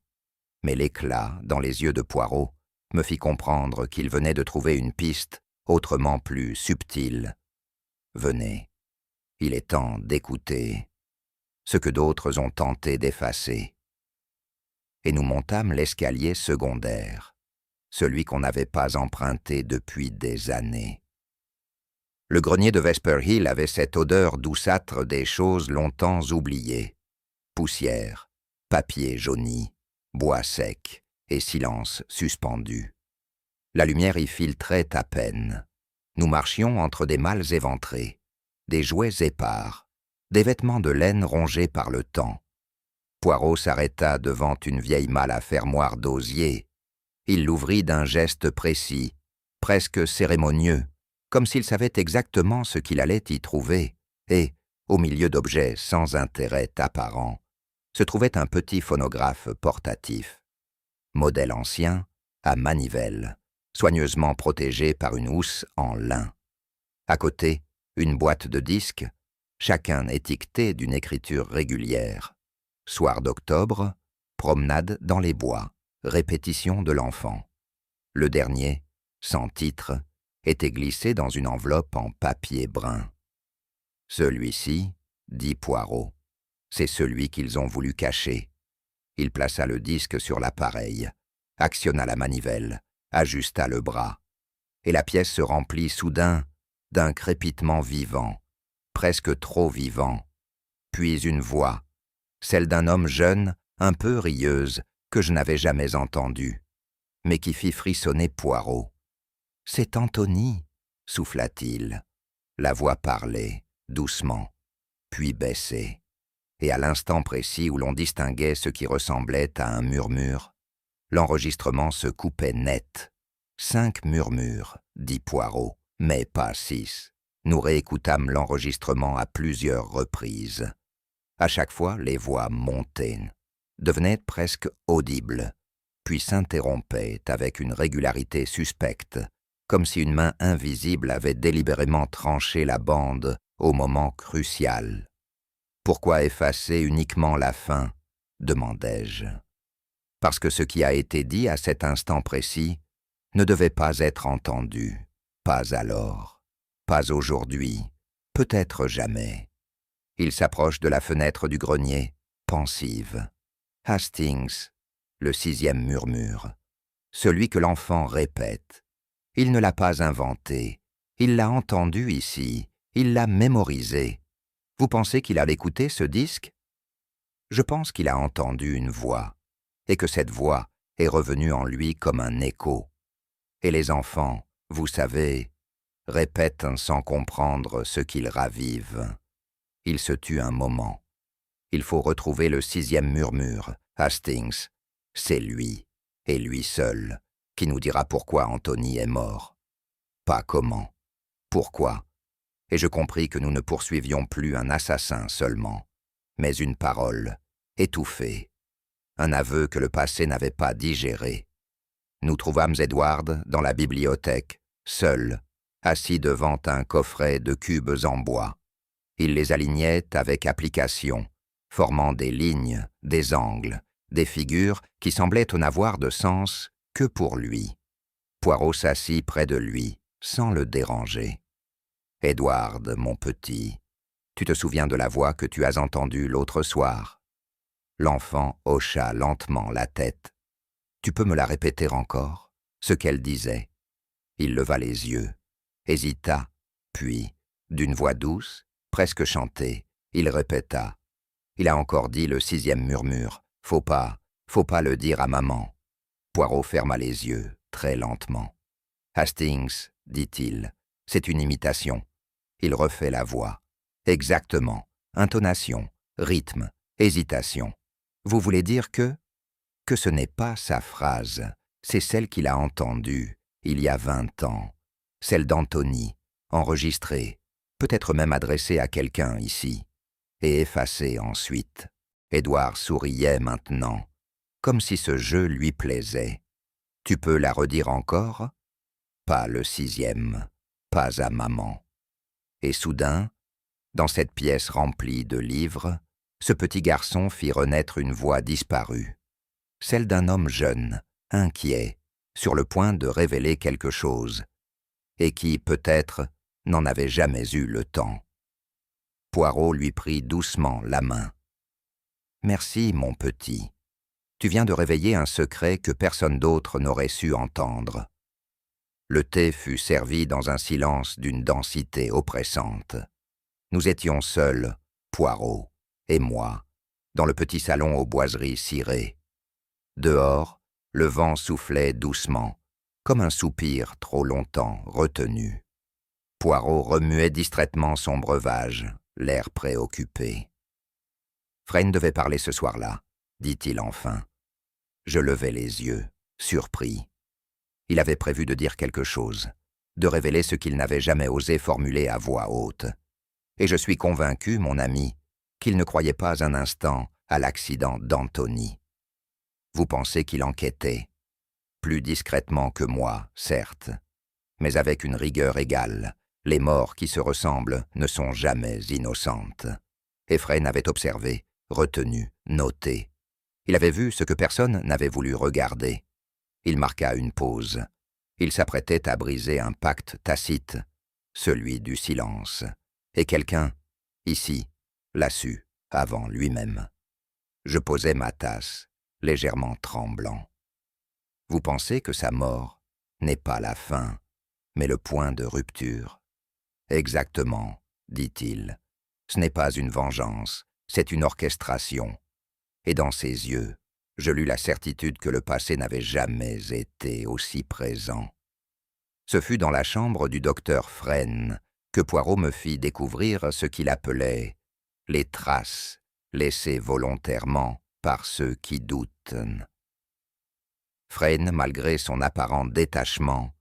mais l'éclat dans les yeux de Poirot me fit comprendre qu'il venait de trouver une piste autrement plus subtile. Venez, il est temps d'écouter ce que d'autres ont tenté d'effacer. Et nous montâmes l'escalier secondaire, celui qu'on n'avait pas emprunté depuis des années. Le grenier de Vesper Hill avait cette odeur douceâtre des choses longtemps oubliées. Poussière, papier jauni, bois sec et silence suspendu. La lumière y filtrait à peine. Nous marchions entre des malles éventrées, des jouets épars, des vêtements de laine rongés par le temps. Poirot s'arrêta devant une vieille malle à fermoir d'osier. Il l'ouvrit d'un geste précis, presque cérémonieux, comme s'il savait exactement ce qu'il allait y trouver, et, au milieu d'objets sans intérêt apparent, se trouvait un petit phonographe portatif. Modèle ancien, à manivelle, soigneusement protégé par une housse en lin. À côté, une boîte de disques, chacun étiqueté d'une écriture régulière. Soir d'octobre, promenade dans les bois, répétition de l'enfant. Le dernier, sans titre, était glissé dans une enveloppe en papier brun. Celui-ci, dit Poirot, c'est celui qu'ils ont voulu cacher. Il plaça le disque sur l'appareil, actionna la manivelle, ajusta le bras, et la pièce se remplit soudain d'un crépitement vivant, presque trop vivant, puis une voix, celle d'un homme jeune, un peu rieuse, que je n'avais jamais entendue, mais qui fit frissonner Poirot. « C'est Anthony, souffla-t-il. » La voix parlait, doucement, puis baissait, et à l'instant précis où l'on distinguait ce qui ressemblait à un murmure, l'enregistrement se coupait net. 5 murmures, dit Poirot, mais pas 6. Nous réécoutâmes l'enregistrement à plusieurs reprises. À chaque fois, les voix montaient, devenaient presque audibles, puis s'interrompaient avec une régularité suspecte, comme si une main invisible avait délibérément tranché la bande au moment crucial. « Pourquoi effacer uniquement la fin ?» demandai-je. « Parce que ce qui a été dit à cet instant précis ne devait pas être entendu, pas alors, pas aujourd'hui, peut-être jamais. » Il s'approche de la fenêtre du grenier, pensive. « Hastings, le 6e murmure, celui que l'enfant répète. Il ne l'a pas inventé, il l'a entendu ici, il l'a mémorisé. Vous pensez qu'il a écouté ce disque? Je pense qu'il a entendu une voix, et que cette voix est revenue en lui comme un écho. Et les enfants, vous savez, répète sans comprendre ce qu'il ravive. Il se tue un moment. Il faut retrouver le 6e murmure, Hastings. C'est lui, et lui seul, qui nous dira pourquoi Anthony est mort. Pas comment. Pourquoi. Et je compris que nous ne poursuivions plus un assassin seulement, mais une parole, étouffée, un aveu que le passé n'avait pas digéré. Nous trouvâmes Edward dans la bibliothèque, seul, assis devant un coffret de cubes en bois. Il les alignait avec application, formant des lignes, des angles, des figures qui semblaient n'avoir de sens que pour lui. Poirot s'assit près de lui, sans le déranger. « Edward, mon petit, tu te souviens de la voix que tu as entendue l'autre soir ?» L'enfant hocha lentement la tête. « Tu peux me la répéter encore, ce qu'elle disait ?» Il leva les yeux, hésita, puis, d'une voix douce, presque chantée, il répéta. Il a encore dit le 6e murmure. « Faut pas le dire à maman. » Poirot ferma les yeux, très lentement. « Hastings, dit-il, c'est une imitation. » Il refait la voix. Exactement. Intonation, rythme, hésitation. Vous voulez dire que ce n'est pas sa phrase, c'est celle qu'il a entendue, il y a 20 ans. Celle d'Anthony, enregistrée, peut-être même adressée à quelqu'un ici, et effacée ensuite. Édouard souriait maintenant, comme si ce jeu lui plaisait. Tu peux la redire encore? Pas le 6e, pas à maman. Et soudain, dans cette pièce remplie de livres, ce petit garçon fit renaître une voix disparue, celle d'un homme jeune, inquiet, sur le point de révéler quelque chose, et qui, peut-être, n'en avait jamais eu le temps. Poirot lui prit doucement la main. « Merci, mon petit. Tu viens de réveiller un secret que personne d'autre n'aurait su entendre. » Le thé fut servi dans un silence d'une densité oppressante. Nous étions seuls, Poirot et moi, dans le petit salon aux boiseries cirées. Dehors, le vent soufflait doucement, comme un soupir trop longtemps retenu. Poirot remuait distraitement son breuvage, l'air préoccupé. « Frayne devait parler ce soir-là, dit-il enfin. Je levai les yeux, surpris. Il avait prévu de dire quelque chose, de révéler ce qu'il n'avait jamais osé formuler à voix haute. Et je suis convaincu, mon ami, qu'il ne croyait pas un instant à l'accident d'Anthony. Vous pensez qu'il enquêtait, plus discrètement que moi, certes, mais avec une rigueur égale. Les morts qui se ressemblent ne sont jamais innocentes. Frayne avait observé, retenu, noté. Il avait vu ce que personne n'avait voulu regarder. Il marqua une pause. Il s'apprêtait à briser un pacte tacite, celui du silence. Et quelqu'un, ici, l'a su, avant lui-même. Je posai ma tasse, légèrement tremblant. Vous pensez que sa mort n'est pas la fin, mais le point de rupture? Exactement, dit-il. Ce n'est pas une vengeance, c'est une orchestration. Et dans ses yeux, je lus la certitude que le passé n'avait jamais été aussi présent. Ce fut dans la chambre du docteur Frayne que Poirot me fit découvrir ce qu'il appelait les traces laissées volontairement par ceux qui doutent. Frayne, malgré son apparent détachement,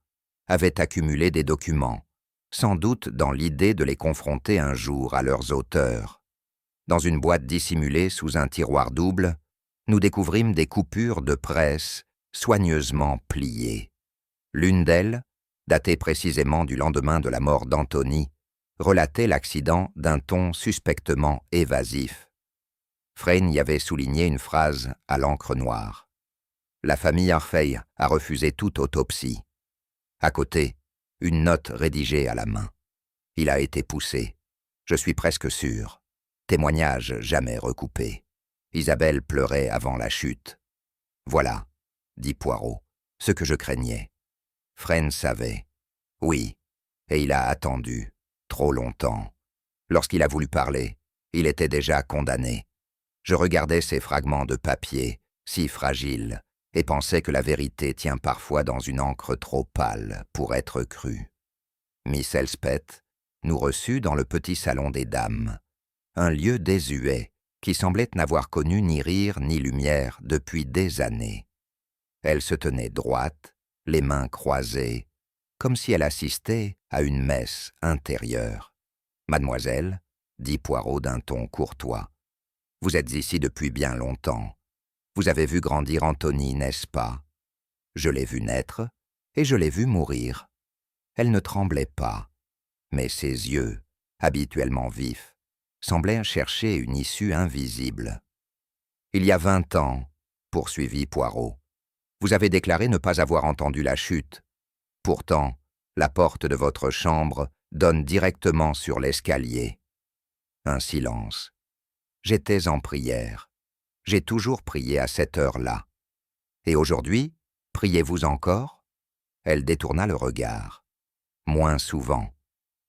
avait accumulé des documents, sans doute dans l'idée de les confronter un jour à leurs auteurs. Dans une boîte dissimulée sous un tiroir double, nous découvrîmes des coupures de presse soigneusement pliées. L'une d'elles, datée précisément du lendemain de la mort d'Anthony, relatait l'accident d'un ton suspectement évasif. Frayne y avait souligné une phrase à l'encre noire. La famille Harfey a refusé toute autopsie. À côté, une note rédigée à la main. Il a été poussé. Je suis presque sûr. Témoignage jamais recoupé. Isabelle pleurait avant la chute. Voilà, dit Poirot, ce que je craignais. Frayne savait. Oui, et il a attendu, trop longtemps. Lorsqu'il a voulu parler, il était déjà condamné. Je regardais ces fragments de papier, si fragiles, et pensais que la vérité tient parfois dans une encre trop pâle pour être crue. Miss Elspeth nous reçut dans le petit salon des dames, un lieu désuet qui semblait n'avoir connu ni rire ni lumière depuis des années. Elle se tenait droite, les mains croisées, comme si elle assistait à une messe intérieure. « Mademoiselle, » dit Poirot d'un ton courtois, « vous êtes ici depuis bien longtemps. Vous avez vu grandir Antony, n'est-ce pas? Je l'ai vu naître et je l'ai vu mourir. » Elle ne tremblait pas, mais ses yeux, habituellement vifs, semblaient chercher une issue invisible. « Il y a 20 ans, » poursuivit Poirot, « vous avez déclaré ne pas avoir entendu la chute. Pourtant, la porte de votre chambre donne directement sur l'escalier. » Un silence. J'étais en prière. J'ai toujours prié à cette heure-là. Et aujourd'hui, priez-vous encore? Elle détourna le regard. Moins souvent.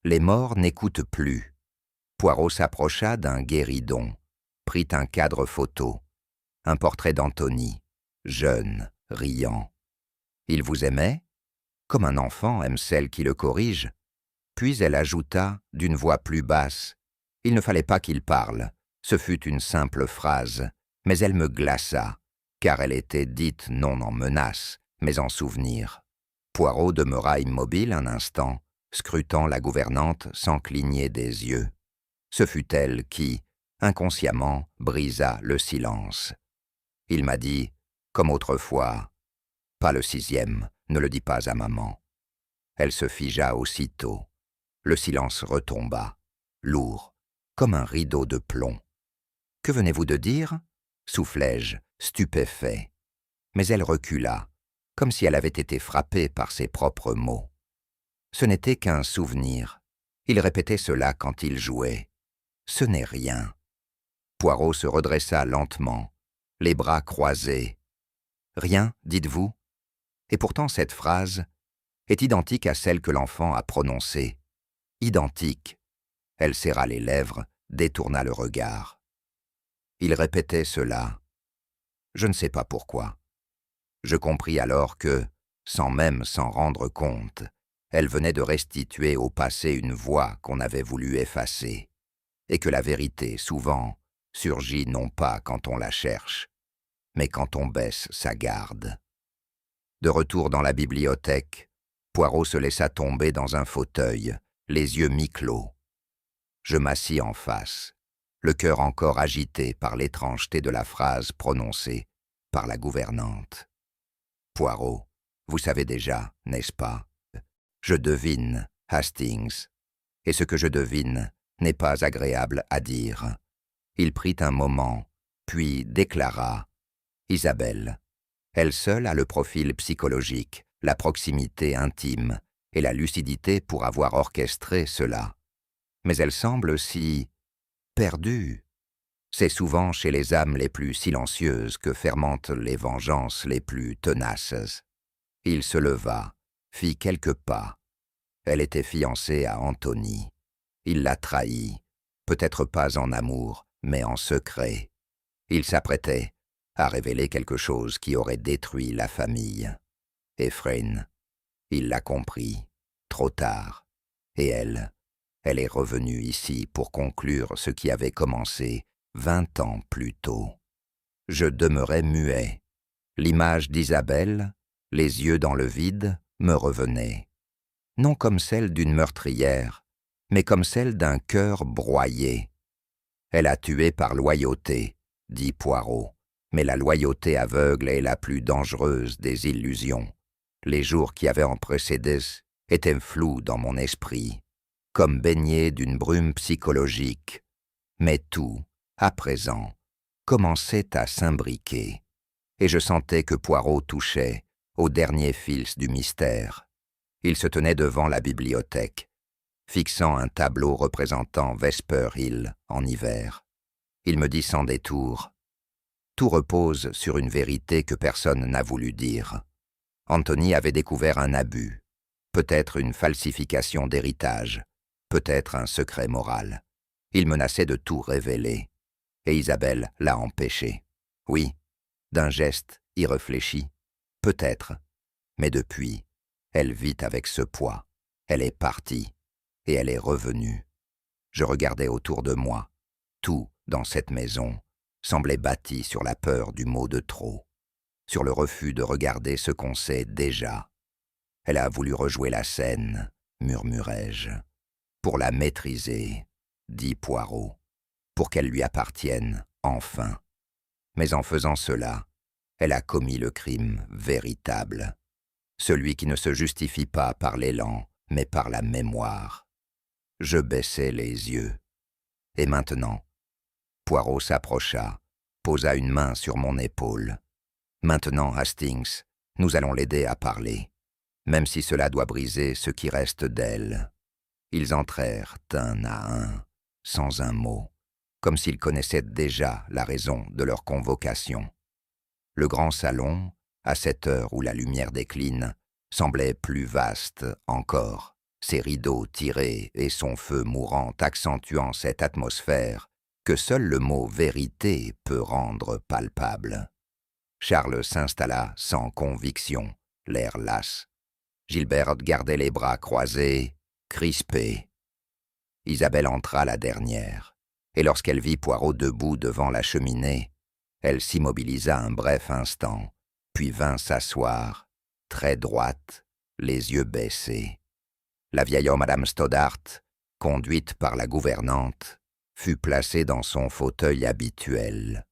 Les morts n'écoutent plus. Poirot s'approcha d'un guéridon, prit un cadre photo, un portrait d'Antony, jeune, riant. Il vous aimait? Comme un enfant aime celle qui le corrige. Puis elle ajouta, d'une voix plus basse, « Il ne fallait pas qu'il parle. Ce fut une simple phrase, mais elle me glaça, car elle était dite non en menace, mais en souvenir. » Poirot demeura immobile un instant, scrutant la gouvernante sans cligner des yeux. Ce fut elle qui, inconsciemment, brisa le silence. Il m'a dit, comme autrefois, « Pas le 6e, ne le dis pas à maman. » Elle se figea aussitôt. Le silence retomba, lourd, comme un rideau de plomb. « Que venez-vous de dire » soufflai-je, stupéfait. Mais elle recula, comme si elle avait été frappée par ses propres mots. Ce n'était qu'un souvenir. Il répétait cela quand il jouait. Ce n'est rien. Poirot se redressa lentement, les bras croisés. Rien, dites-vous? Et pourtant cette phrase est identique à celle que l'enfant a prononcée. Identique. Elle serra les lèvres, détourna le regard. Il répétait cela. Je ne sais pas pourquoi. Je compris alors que, sans même s'en rendre compte, elle venait de restituer au passé une voix qu'on avait voulu effacer, et que la vérité, souvent, surgit non pas quand on la cherche, mais quand on baisse sa garde. De retour dans la bibliothèque, Poirot se laissa tomber dans un fauteuil, les yeux mi-clos. Je m'assis en face, le cœur encore agité par l'étrangeté de la phrase prononcée par la gouvernante. Poirot, vous savez déjà, n'est-ce pas? Je devine, Hastings, et ce que je devine n'est pas agréable à dire. Il prit un moment, puis déclara, « Isabelle, elle seule a le profil psychologique, la proximité intime et la lucidité pour avoir orchestré cela. Mais elle semble si perdue. C'est souvent chez les âmes les plus silencieuses que fermentent les vengeances les plus tenaces. » Il se leva, fit quelques pas. Elle était fiancée à Antony. Il la trahit, peut-être pas en amour, mais en secret. Il s'apprêtait à révéler quelque chose qui aurait détruit la famille. Ephraim, il l'a compris, trop tard. Et elle est revenue ici pour conclure ce qui avait commencé 20 ans plus tôt. Je demeurais muet. L'image d'Isabelle, les yeux dans le vide, me revenait. Non comme celle d'une meurtrière, mais comme celle d'un cœur broyé. Elle a tué par loyauté, dit Poirot, mais la loyauté aveugle est la plus dangereuse des illusions. Les jours qui avaient en précédé étaient flous dans mon esprit, comme baignés d'une brume psychologique. Mais tout, à présent, commençait à s'imbriquer, et je sentais que Poirot touchait au dernier fils du mystère. Il se tenait devant la bibliothèque, fixant un tableau représentant Vesper Hill en hiver. Il me dit sans détour, « Tout repose sur une vérité que personne n'a voulu dire. Antony avait découvert un abus, peut-être une falsification d'héritage, peut-être un secret moral. Il menaçait de tout révéler, et Isabelle l'a empêché. Oui, d'un geste irréfléchi, peut-être, mais depuis, elle vit avec ce poids. Elle est partie, et elle est revenue. Je regardais autour de moi. Tout, dans cette maison, semblait bâti sur la peur du mot de trop, sur le refus de regarder ce qu'on sait déjà. Elle a voulu rejouer la scène, murmurai-je, pour la maîtriser, dit Poirot, pour qu'elle lui appartienne, enfin. Mais en faisant cela, elle a commis le crime véritable, celui qui ne se justifie pas par l'élan, mais par la mémoire. Je baissai les yeux. Et maintenant, Poirot s'approcha, posa une main sur mon épaule. Maintenant, Hastings, nous allons l'aider à parler, même si cela doit briser ce qui reste d'elle. Ils entrèrent un à un, sans un mot, comme s'ils connaissaient déjà la raison de leur convocation. Le grand salon, à cette heure où la lumière décline, semblait plus vaste encore, ses rideaux tirés et son feu mourant accentuant cette atmosphère que seul le mot « vérité » peut rendre palpable. Charles s'installa sans conviction, l'air las. Gilberte gardait les bras croisés, crispée. Isabelle entra la dernière, et lorsqu'elle vit Poirot debout devant la cheminée, elle s'immobilisa un bref instant, puis vint s'asseoir, très droite, les yeux baissés. La vieille homme Madame Stoddart, conduite par la gouvernante, fut placée dans son fauteuil habituel.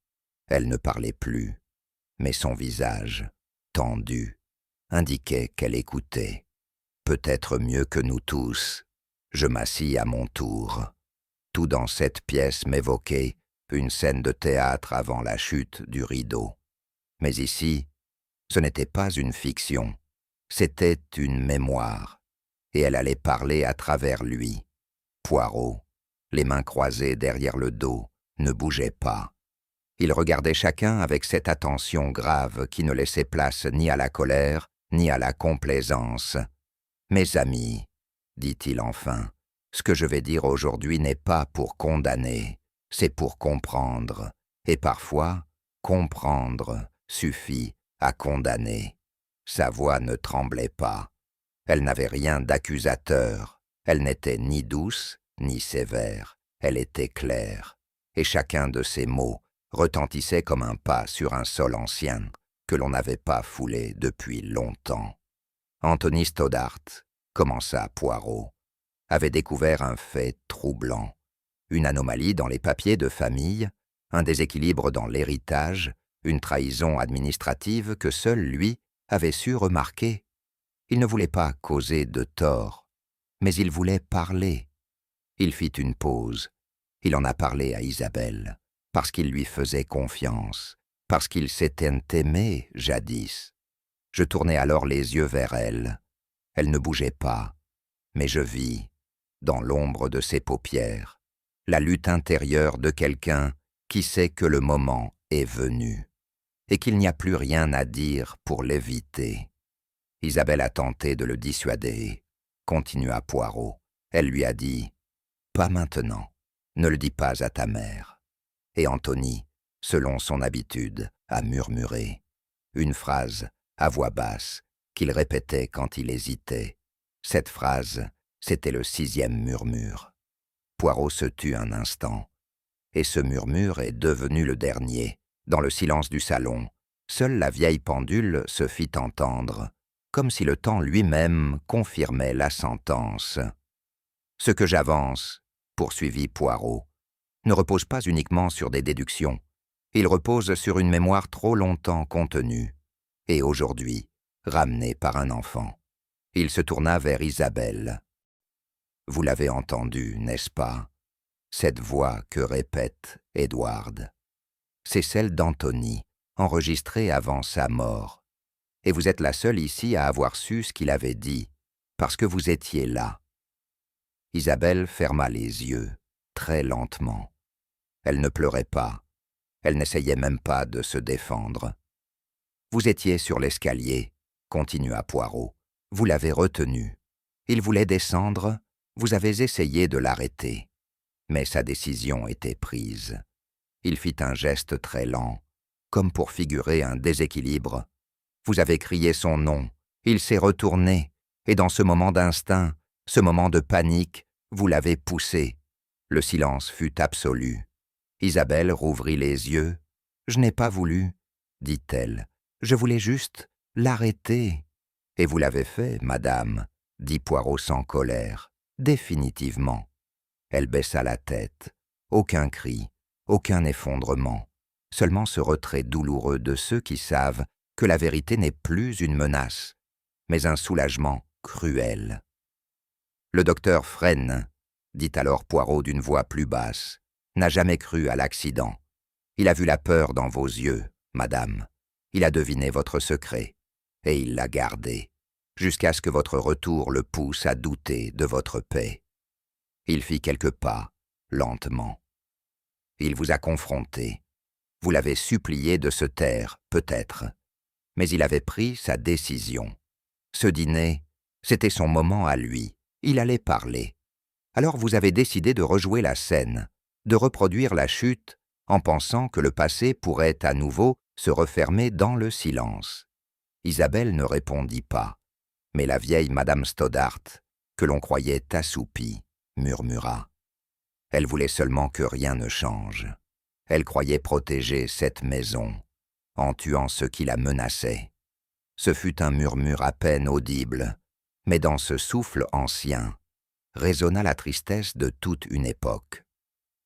Elle ne parlait plus, mais son visage, tendu, indiquait qu'elle écoutait. Peut-être mieux que nous tous, je m'assis à mon tour. Tout dans cette pièce m'évoquait une scène de théâtre avant la chute du rideau. Mais ici, ce n'était pas une fiction, c'était une mémoire, et elle allait parler à travers lui. Poirot, les mains croisées derrière le dos, ne bougeait pas. Ils regardaient chacun avec cette attention grave qui ne laissait place ni à la colère, ni à la complaisance. « Mes amis, dit-il enfin, ce que je vais dire aujourd'hui n'est pas pour condamner, c'est pour comprendre, et parfois, comprendre suffit à condamner. » Sa voix ne tremblait pas. Elle n'avait rien d'accusateur. Elle n'était ni douce, ni sévère. Elle était claire. Et chacun de ses mots retentissait comme un pas sur un sol ancien que l'on n'avait pas foulé depuis longtemps. Anthony Stoddart, commença Poirot, avait découvert un fait troublant. Une anomalie dans les papiers de famille, un déséquilibre dans l'héritage, une trahison administrative que seul lui avait su remarquer. Il ne voulait pas causer de tort, mais il voulait parler. Il fit une pause. Il en a parlé à Isabelle, parce qu'il lui faisait confiance, parce qu'il s'était aimé jadis. Je tournai alors les yeux vers elle. Elle ne bougeait pas, mais je vis, dans l'ombre de ses paupières, la lutte intérieure de quelqu'un qui sait que le moment est venu, et qu'il n'y a plus rien à dire pour l'éviter. Isabelle a tenté de le dissuader, continua Poirot. Elle lui a dit « Pas maintenant, ne le dis pas à ta mère. » Et Anthony, selon son habitude, a murmuré une phrase à voix basse qu'il répétait quand il hésitait. Cette phrase, c'était le 6e murmure. Poirot se tut un instant, et ce murmure est devenu le dernier. Dans le silence du salon, seule la vieille pendule se fit entendre, comme si le temps lui-même confirmait la sentence. « Ce que j'avance, poursuivit Poirot, ne repose pas uniquement sur des déductions. Il repose sur une mémoire trop longtemps contenue, et aujourd'hui, ramenée par un enfant. » Il se tourna vers Isabelle. « Vous l'avez entendu, n'est-ce pas, cette voix que répète Edward. C'est celle d'Anthony, enregistrée avant sa mort. Et vous êtes la seule ici à avoir su ce qu'il avait dit, parce que vous étiez là. » Isabelle ferma les yeux, très lentement. Elle ne pleurait pas. Elle n'essayait même pas de se défendre. « Vous étiez sur l'escalier, » continua Poirot. « Vous l'avez retenu. Il voulait descendre, vous avez essayé de l'arrêter. Mais sa décision était prise. Il fit un geste très lent, comme pour figurer un déséquilibre. Vous avez crié son nom, il s'est retourné, et dans ce moment d'instinct, Ce moment de panique, vous l'avez poussé. Le silence fut absolu. Isabelle rouvrit les yeux. « Je n'ai pas voulu, » dit-elle. « Je voulais juste l'arrêter. »« Et vous l'avez fait, madame, » dit Poirot sans colère. « Définitivement. » Elle baissa la tête. Aucun cri, aucun effondrement. Seulement ce retrait douloureux de ceux qui savent que la vérité n'est plus une menace, mais un soulagement cruel. « Le docteur Fresne, » dit alors Poirot d'une voix plus basse, « n'a jamais cru à l'accident. Il a vu la peur dans vos yeux, madame. Il a deviné votre secret, et il l'a gardé, jusqu'à ce que votre retour le pousse à douter de votre paix. Il fit quelques pas, lentement. Il vous a confronté. Vous l'avez supplié de se taire, peut-être, mais il avait pris sa décision. Ce dîner, c'était son moment à lui. Il allait parler. Alors vous avez décidé de rejouer la scène, de reproduire la chute en pensant que le passé pourrait à nouveau se refermer dans le silence. Isabelle ne répondit pas, mais la vieille Madame Stoddart, que l'on croyait assoupie, murmura. Elle voulait seulement que rien ne change. Elle croyait protéger cette maison, en tuant ceux qui la menaçaient. Ce fut un murmure à peine audible, mais dans ce souffle ancien, résonna la tristesse de toute une époque.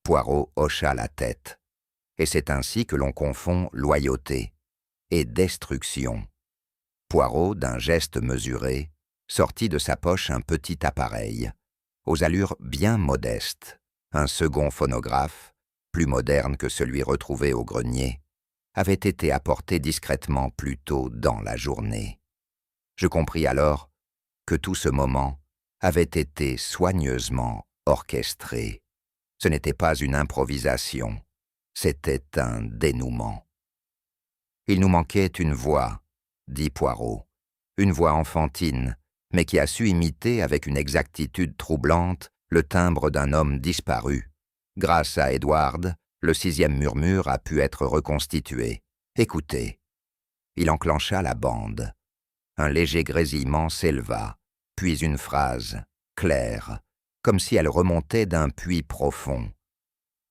Poirot hocha la tête, et c'est ainsi que l'on confond loyauté et destruction. Poirot, d'un geste mesuré, sortit de sa poche un petit appareil, aux allures bien modestes, un second phonographe, plus moderne que celui retrouvé au grenier, avait été apporté discrètement plus tôt dans la journée. Je compris alors que tout ce moment avait été soigneusement orchestré. Ce n'était pas une improvisation, c'était un dénouement. « Il nous manquait une voix, » dit Poirot, « une voix enfantine, mais qui a su imiter avec une exactitude troublante le timbre d'un homme disparu. Grâce à Edward, le 6e murmure a pu être reconstitué. Écoutez. » Il enclencha la bande. Un léger grésillement s'éleva, puis une phrase, claire, comme si elle remontait d'un puits profond.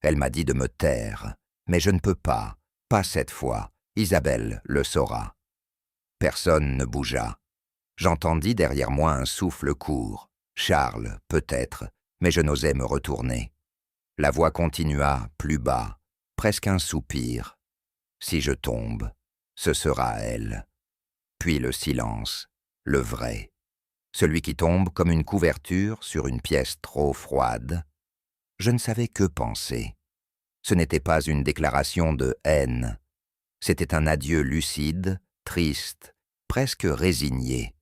Elle m'a dit de me taire, mais je ne peux pas cette fois, Isabelle le saura. Personne ne bougea. J'entendis derrière moi un souffle court, Charles, peut-être, mais je n'osais me retourner. La voix continua, plus bas, presque un soupir. Si je tombe, ce sera elle. Puis le silence, le vrai. Celui qui tombe comme une couverture sur une pièce trop froide. Je ne savais que penser. Ce n'était pas une déclaration de haine. C'était un adieu lucide, triste, presque résigné.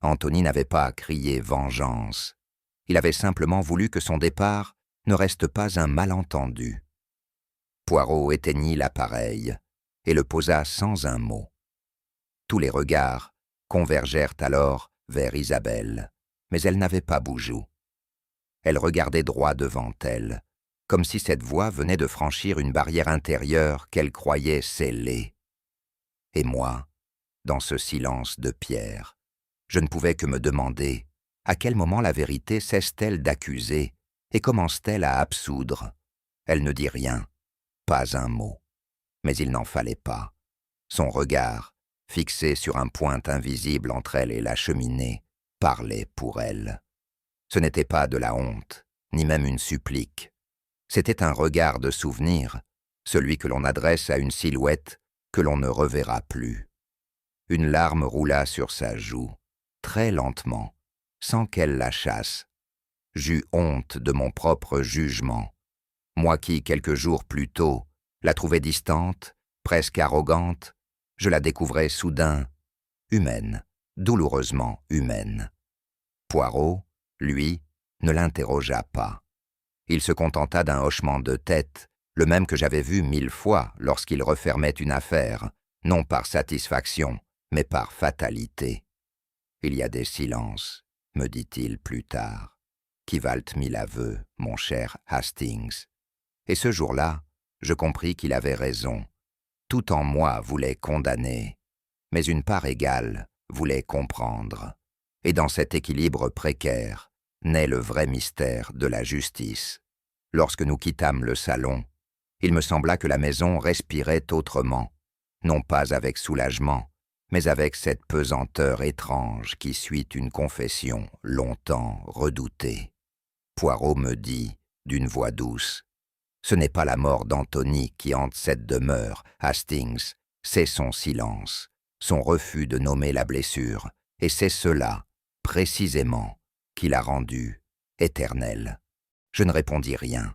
Anthony n'avait pas crié vengeance. Il avait simplement voulu que son départ ne reste pas un malentendu. Poirot éteignit l'appareil et le posa sans un mot. Tous les regards convergèrent alors vers Isabelle, mais elle n'avait pas bougé. Elle regardait droit devant elle, comme si cette voix venait de franchir une barrière intérieure qu'elle croyait scellée. Et moi, dans ce silence de pierre, je ne pouvais que me demander à quel moment la vérité cesse-t-elle d'accuser et commence-t-elle à absoudre. Elle ne dit rien, pas un mot. Mais il n'en fallait pas. Son regard, fixé sur un point invisible entre elle et la cheminée, parlait pour elle. Ce n'était pas de la honte, ni même une supplique. C'était un regard de souvenir, celui que l'on adresse à une silhouette que l'on ne reverra plus. Une larme roula sur sa joue, très lentement, sans qu'elle la chasse. J'eus honte de mon propre jugement. Moi qui, quelques jours plus tôt, la trouvais distante, presque arrogante, je la découvrais soudain humaine, douloureusement humaine. Poirot, lui, ne l'interrogea pas. Il se contenta d'un hochement de tête, le même que j'avais vu 1000 fois lorsqu'il refermait une affaire, non par satisfaction, mais par fatalité. « Il y a des silences, » me dit-il plus tard, « qui valent 1000 aveux, mon cher Hastings. » Et ce jour-là, je compris qu'il avait raison. Tout en moi voulait condamner, mais une part égale voulait comprendre. Et dans cet équilibre précaire, naît le vrai mystère de la justice. Lorsque nous quittâmes le salon, il me sembla que la maison respirait autrement, non pas avec soulagement, mais avec cette pesanteur étrange qui suit une confession longtemps redoutée. Poirot me dit, d'une voix douce, « Ce n'est pas la mort d'Anthony qui hante cette demeure, Hastings, c'est son silence, son refus de nommer la blessure, et c'est cela, précisément, qui l'a rendue éternelle. » Je ne répondis rien,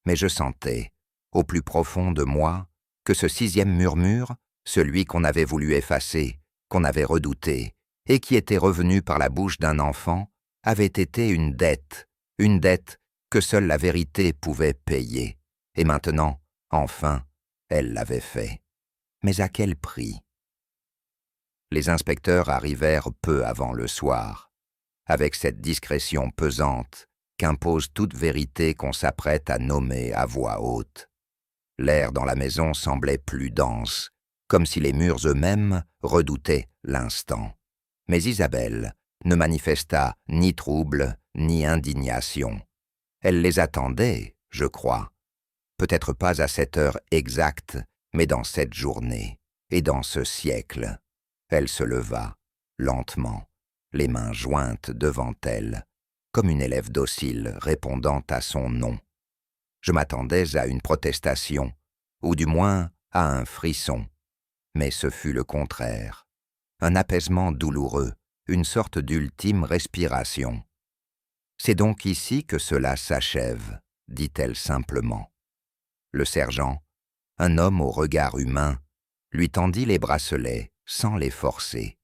mais je sentais, au plus profond de moi, que ce sixième murmure, celui qu'on avait voulu effacer, qu'on avait redouté, et qui était revenu par la bouche d'un enfant, avait été une dette que seule la vérité pouvait payer. Et maintenant, enfin, elle l'avait fait. Mais à quel prix? Les inspecteurs arrivèrent peu avant le soir, avec cette discrétion pesante qu'impose toute vérité qu'on s'apprête à nommer à voix haute. L'air dans la maison semblait plus dense, comme si les murs eux-mêmes redoutaient l'instant. Mais Isabelle ne manifesta ni trouble ni indignation. Elle les attendait, je crois. Peut-être pas à cette heure exacte, mais dans cette journée et dans ce siècle. Elle se leva, lentement, les mains jointes devant elle, comme une élève docile répondant à son nom. Je m'attendais à une protestation, ou du moins à un frisson, mais ce fut le contraire. Un apaisement douloureux, une sorte d'ultime respiration. « C'est donc ici que cela s'achève, » dit-elle simplement. Le sergent, un homme au regard humain, lui tendit les bracelets sans les forcer.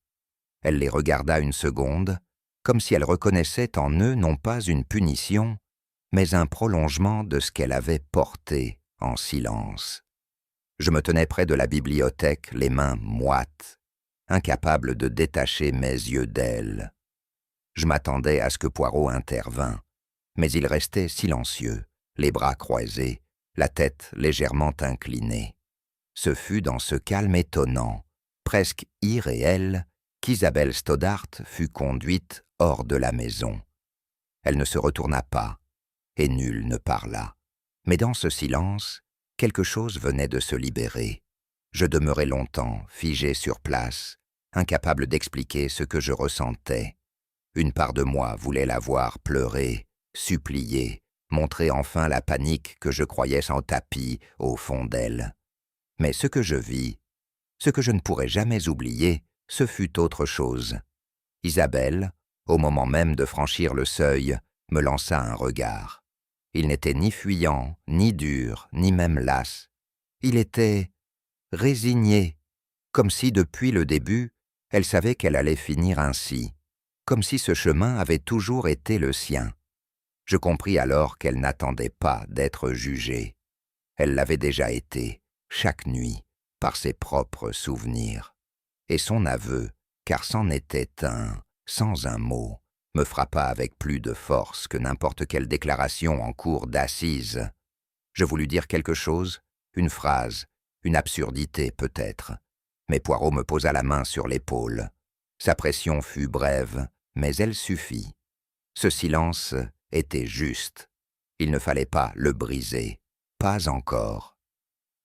Elle les regarda une seconde, comme si elle reconnaissait en eux non pas une punition, mais un prolongement de ce qu'elle avait porté en silence. Je me tenais près de la bibliothèque, les mains moites, incapable de détacher mes yeux d'elle. Je m'attendais à ce que Poirot intervînt, mais il restait silencieux, les bras croisés, la tête légèrement inclinée. Ce fut dans ce calme étonnant, presque irréel, qu'Isabelle Stoddart fut conduite hors de la maison. Elle ne se retourna pas, et nul ne parla. Mais dans ce silence, quelque chose venait de se libérer. Je demeurai longtemps, figé sur place, incapable d'expliquer ce que je ressentais. Une part de moi voulait la voir pleurer, supplier, montrer enfin la panique que je croyais sans tapis au fond d'elle. Mais ce que je vis, ce que je ne pourrai jamais oublier, ce fut autre chose. Isabelle, au moment même de franchir le seuil, me lança un regard. Il n'était ni fuyant, ni dur, ni même las. Il était résigné, comme si depuis le début, elle savait qu'elle allait finir ainsi, comme si ce chemin avait toujours été le sien. Je compris alors qu'elle n'attendait pas d'être jugée. Elle l'avait déjà été, chaque nuit, par ses propres souvenirs. Et son aveu, car c'en était un, sans un mot, me frappa avec plus de force que n'importe quelle déclaration en cour d'assises. Je voulus dire quelque chose, une phrase, une absurdité peut-être, mais Poirot me posa la main sur l'épaule. Sa pression fut brève, mais elle suffit. Ce silence était juste. Il ne fallait pas le briser, pas encore.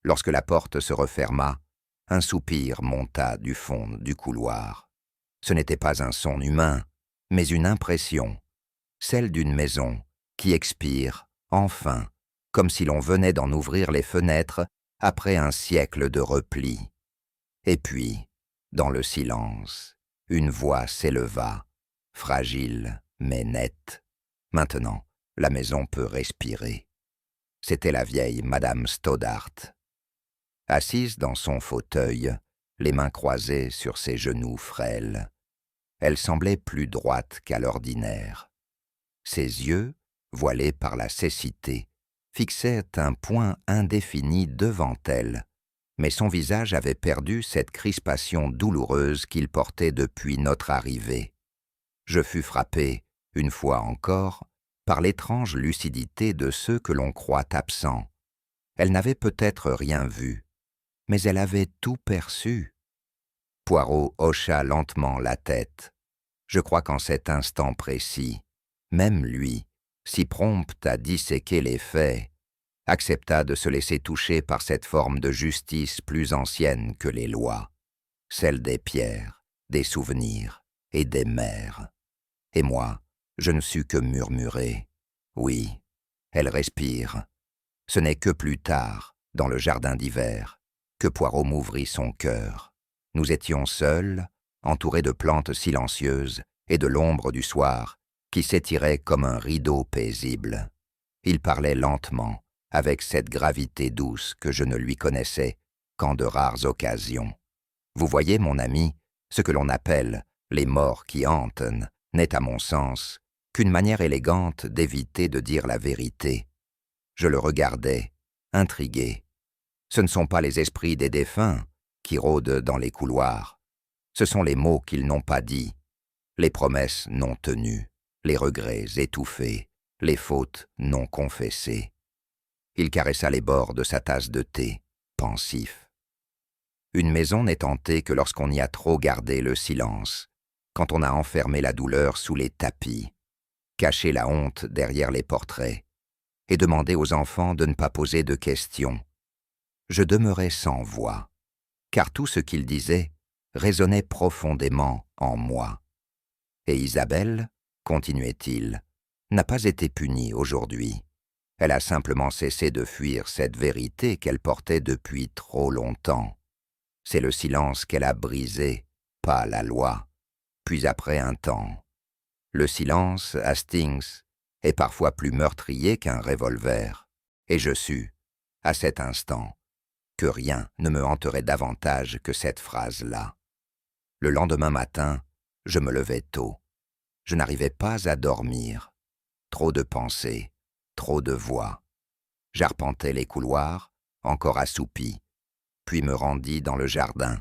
Lorsque la porte se referma, un soupir monta du fond du couloir. Ce n'était pas un son humain, mais une impression, celle d'une maison qui expire, enfin, comme si l'on venait d'en ouvrir les fenêtres après un siècle de repli. Et puis, dans le silence, une voix s'éleva, fragile mais nette. Maintenant, la maison peut respirer. C'était la vieille Madame Stoddart. Assise dans son fauteuil, les mains croisées sur ses genoux frêles, elle semblait plus droite qu'à l'ordinaire. Ses yeux, voilés par la cécité, fixaient un point indéfini devant elle, mais son visage avait perdu cette crispation douloureuse qu'il portait depuis notre arrivée. Je fus frappé, une fois encore, par l'étrange lucidité de ceux que l'on croit absents. Elle n'avait peut-être rien vu, mais elle avait tout perçu. Poirot hocha lentement la tête. Je crois qu'en cet instant précis, même lui, si prompt à disséquer les faits, accepta de se laisser toucher par cette forme de justice plus ancienne que les lois, celle des pierres, des souvenirs et des mers. Et moi, je ne sus que murmurer. Oui, elle respire. Ce n'est que plus tard, dans le jardin d'hiver, que Poirot m'ouvrit son cœur. Nous étions seuls, entourés de plantes silencieuses et de l'ombre du soir qui s'étirait comme un rideau paisible. Il parlait lentement, avec cette gravité douce que je ne lui connaissais qu'en de rares occasions. Vous voyez, mon ami, ce que l'on appelle les morts qui hantent n'est, à mon sens, qu'une manière élégante d'éviter de dire la vérité. Je le regardais, intrigué. Ce ne sont pas les esprits des défunts qui rôdent dans les couloirs. Ce sont les mots qu'ils n'ont pas dits, les promesses non tenues, les regrets étouffés, les fautes non confessées. Il caressa les bords de sa tasse de thé, pensif. Une maison n'est hantée que lorsqu'on y a trop gardé le silence, quand on a enfermé la douleur sous les tapis, caché la honte derrière les portraits, et demandé aux enfants de ne pas poser de questions. Je demeurais sans voix, car tout ce qu'il disait résonnait profondément en moi. Et Isabelle, continuait-il, n'a pas été punie aujourd'hui. Elle a simplement cessé de fuir cette vérité qu'elle portait depuis trop longtemps. C'est le silence qu'elle a brisé, pas la loi. Puis après un temps. Le silence, Hastings, est parfois plus meurtrier qu'un revolver. Et je sus, à cet instant, que rien ne me hanterait davantage que cette phrase-là. Le lendemain matin, je me levai tôt. Je n'arrivais pas à dormir. Trop de pensées, trop de voix. J'arpentais les couloirs, encore assoupi, puis me rendis dans le jardin,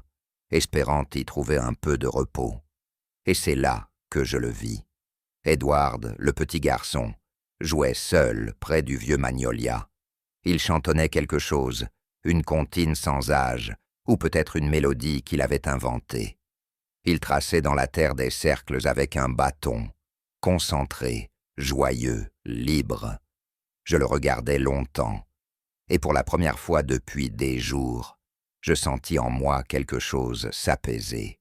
espérant y trouver un peu de repos. Et c'est là que je le vis. Edward, le petit garçon, jouait seul près du vieux magnolia. Il chantonnait quelque chose, une comptine sans âge, ou peut-être une mélodie qu'il avait inventée. Il traçait dans la terre des cercles avec un bâton, concentré, joyeux, libre. Je le regardais longtemps, et pour la première fois depuis des jours, je sentis en moi quelque chose s'apaiser.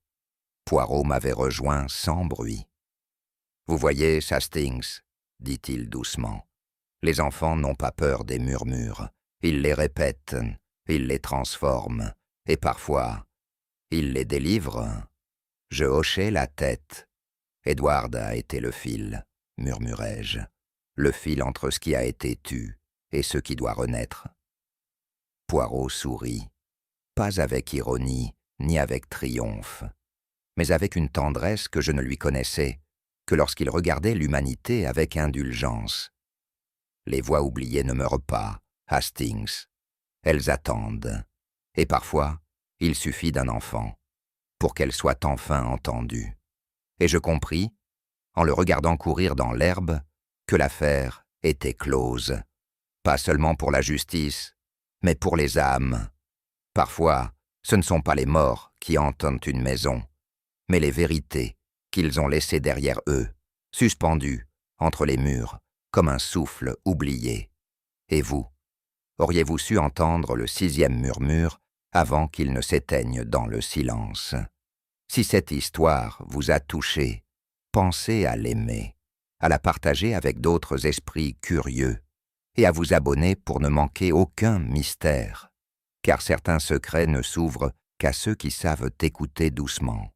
Poirot m'avait rejoint sans bruit. « Vous voyez, Hastings, dit-il doucement, les enfants n'ont pas peur des murmures. Ils les répètent, ils les transforment, et parfois, ils les délivrent. » Je hochai la tête. « Edward a été le fil, murmurai-je, le fil entre ce qui a été tu et ce qui doit renaître. » Poirot sourit, pas avec ironie ni avec triomphe, mais avec une tendresse que je ne lui connaissais que lorsqu'il regardait l'humanité avec indulgence. Les voix oubliées ne meurent pas, Hastings. Elles attendent, et parfois, il suffit d'un enfant pour qu'elles soient enfin entendues. Et je compris, en le regardant courir dans l'herbe, que l'affaire était close, pas seulement pour la justice, mais pour les âmes. Parfois, ce ne sont pas les morts qui hantent une maison, mais les vérités qu'ils ont laissées derrière eux, suspendues entre les murs, comme un souffle oublié. Et vous, auriez-vous su entendre le 6e murmure avant qu'il ne s'éteigne dans le silence? Si cette histoire vous a touché, pensez à l'aimer, à la partager avec d'autres esprits curieux, et à vous abonner pour ne manquer aucun mystère, car certains secrets ne s'ouvrent qu'à ceux qui savent écouter doucement.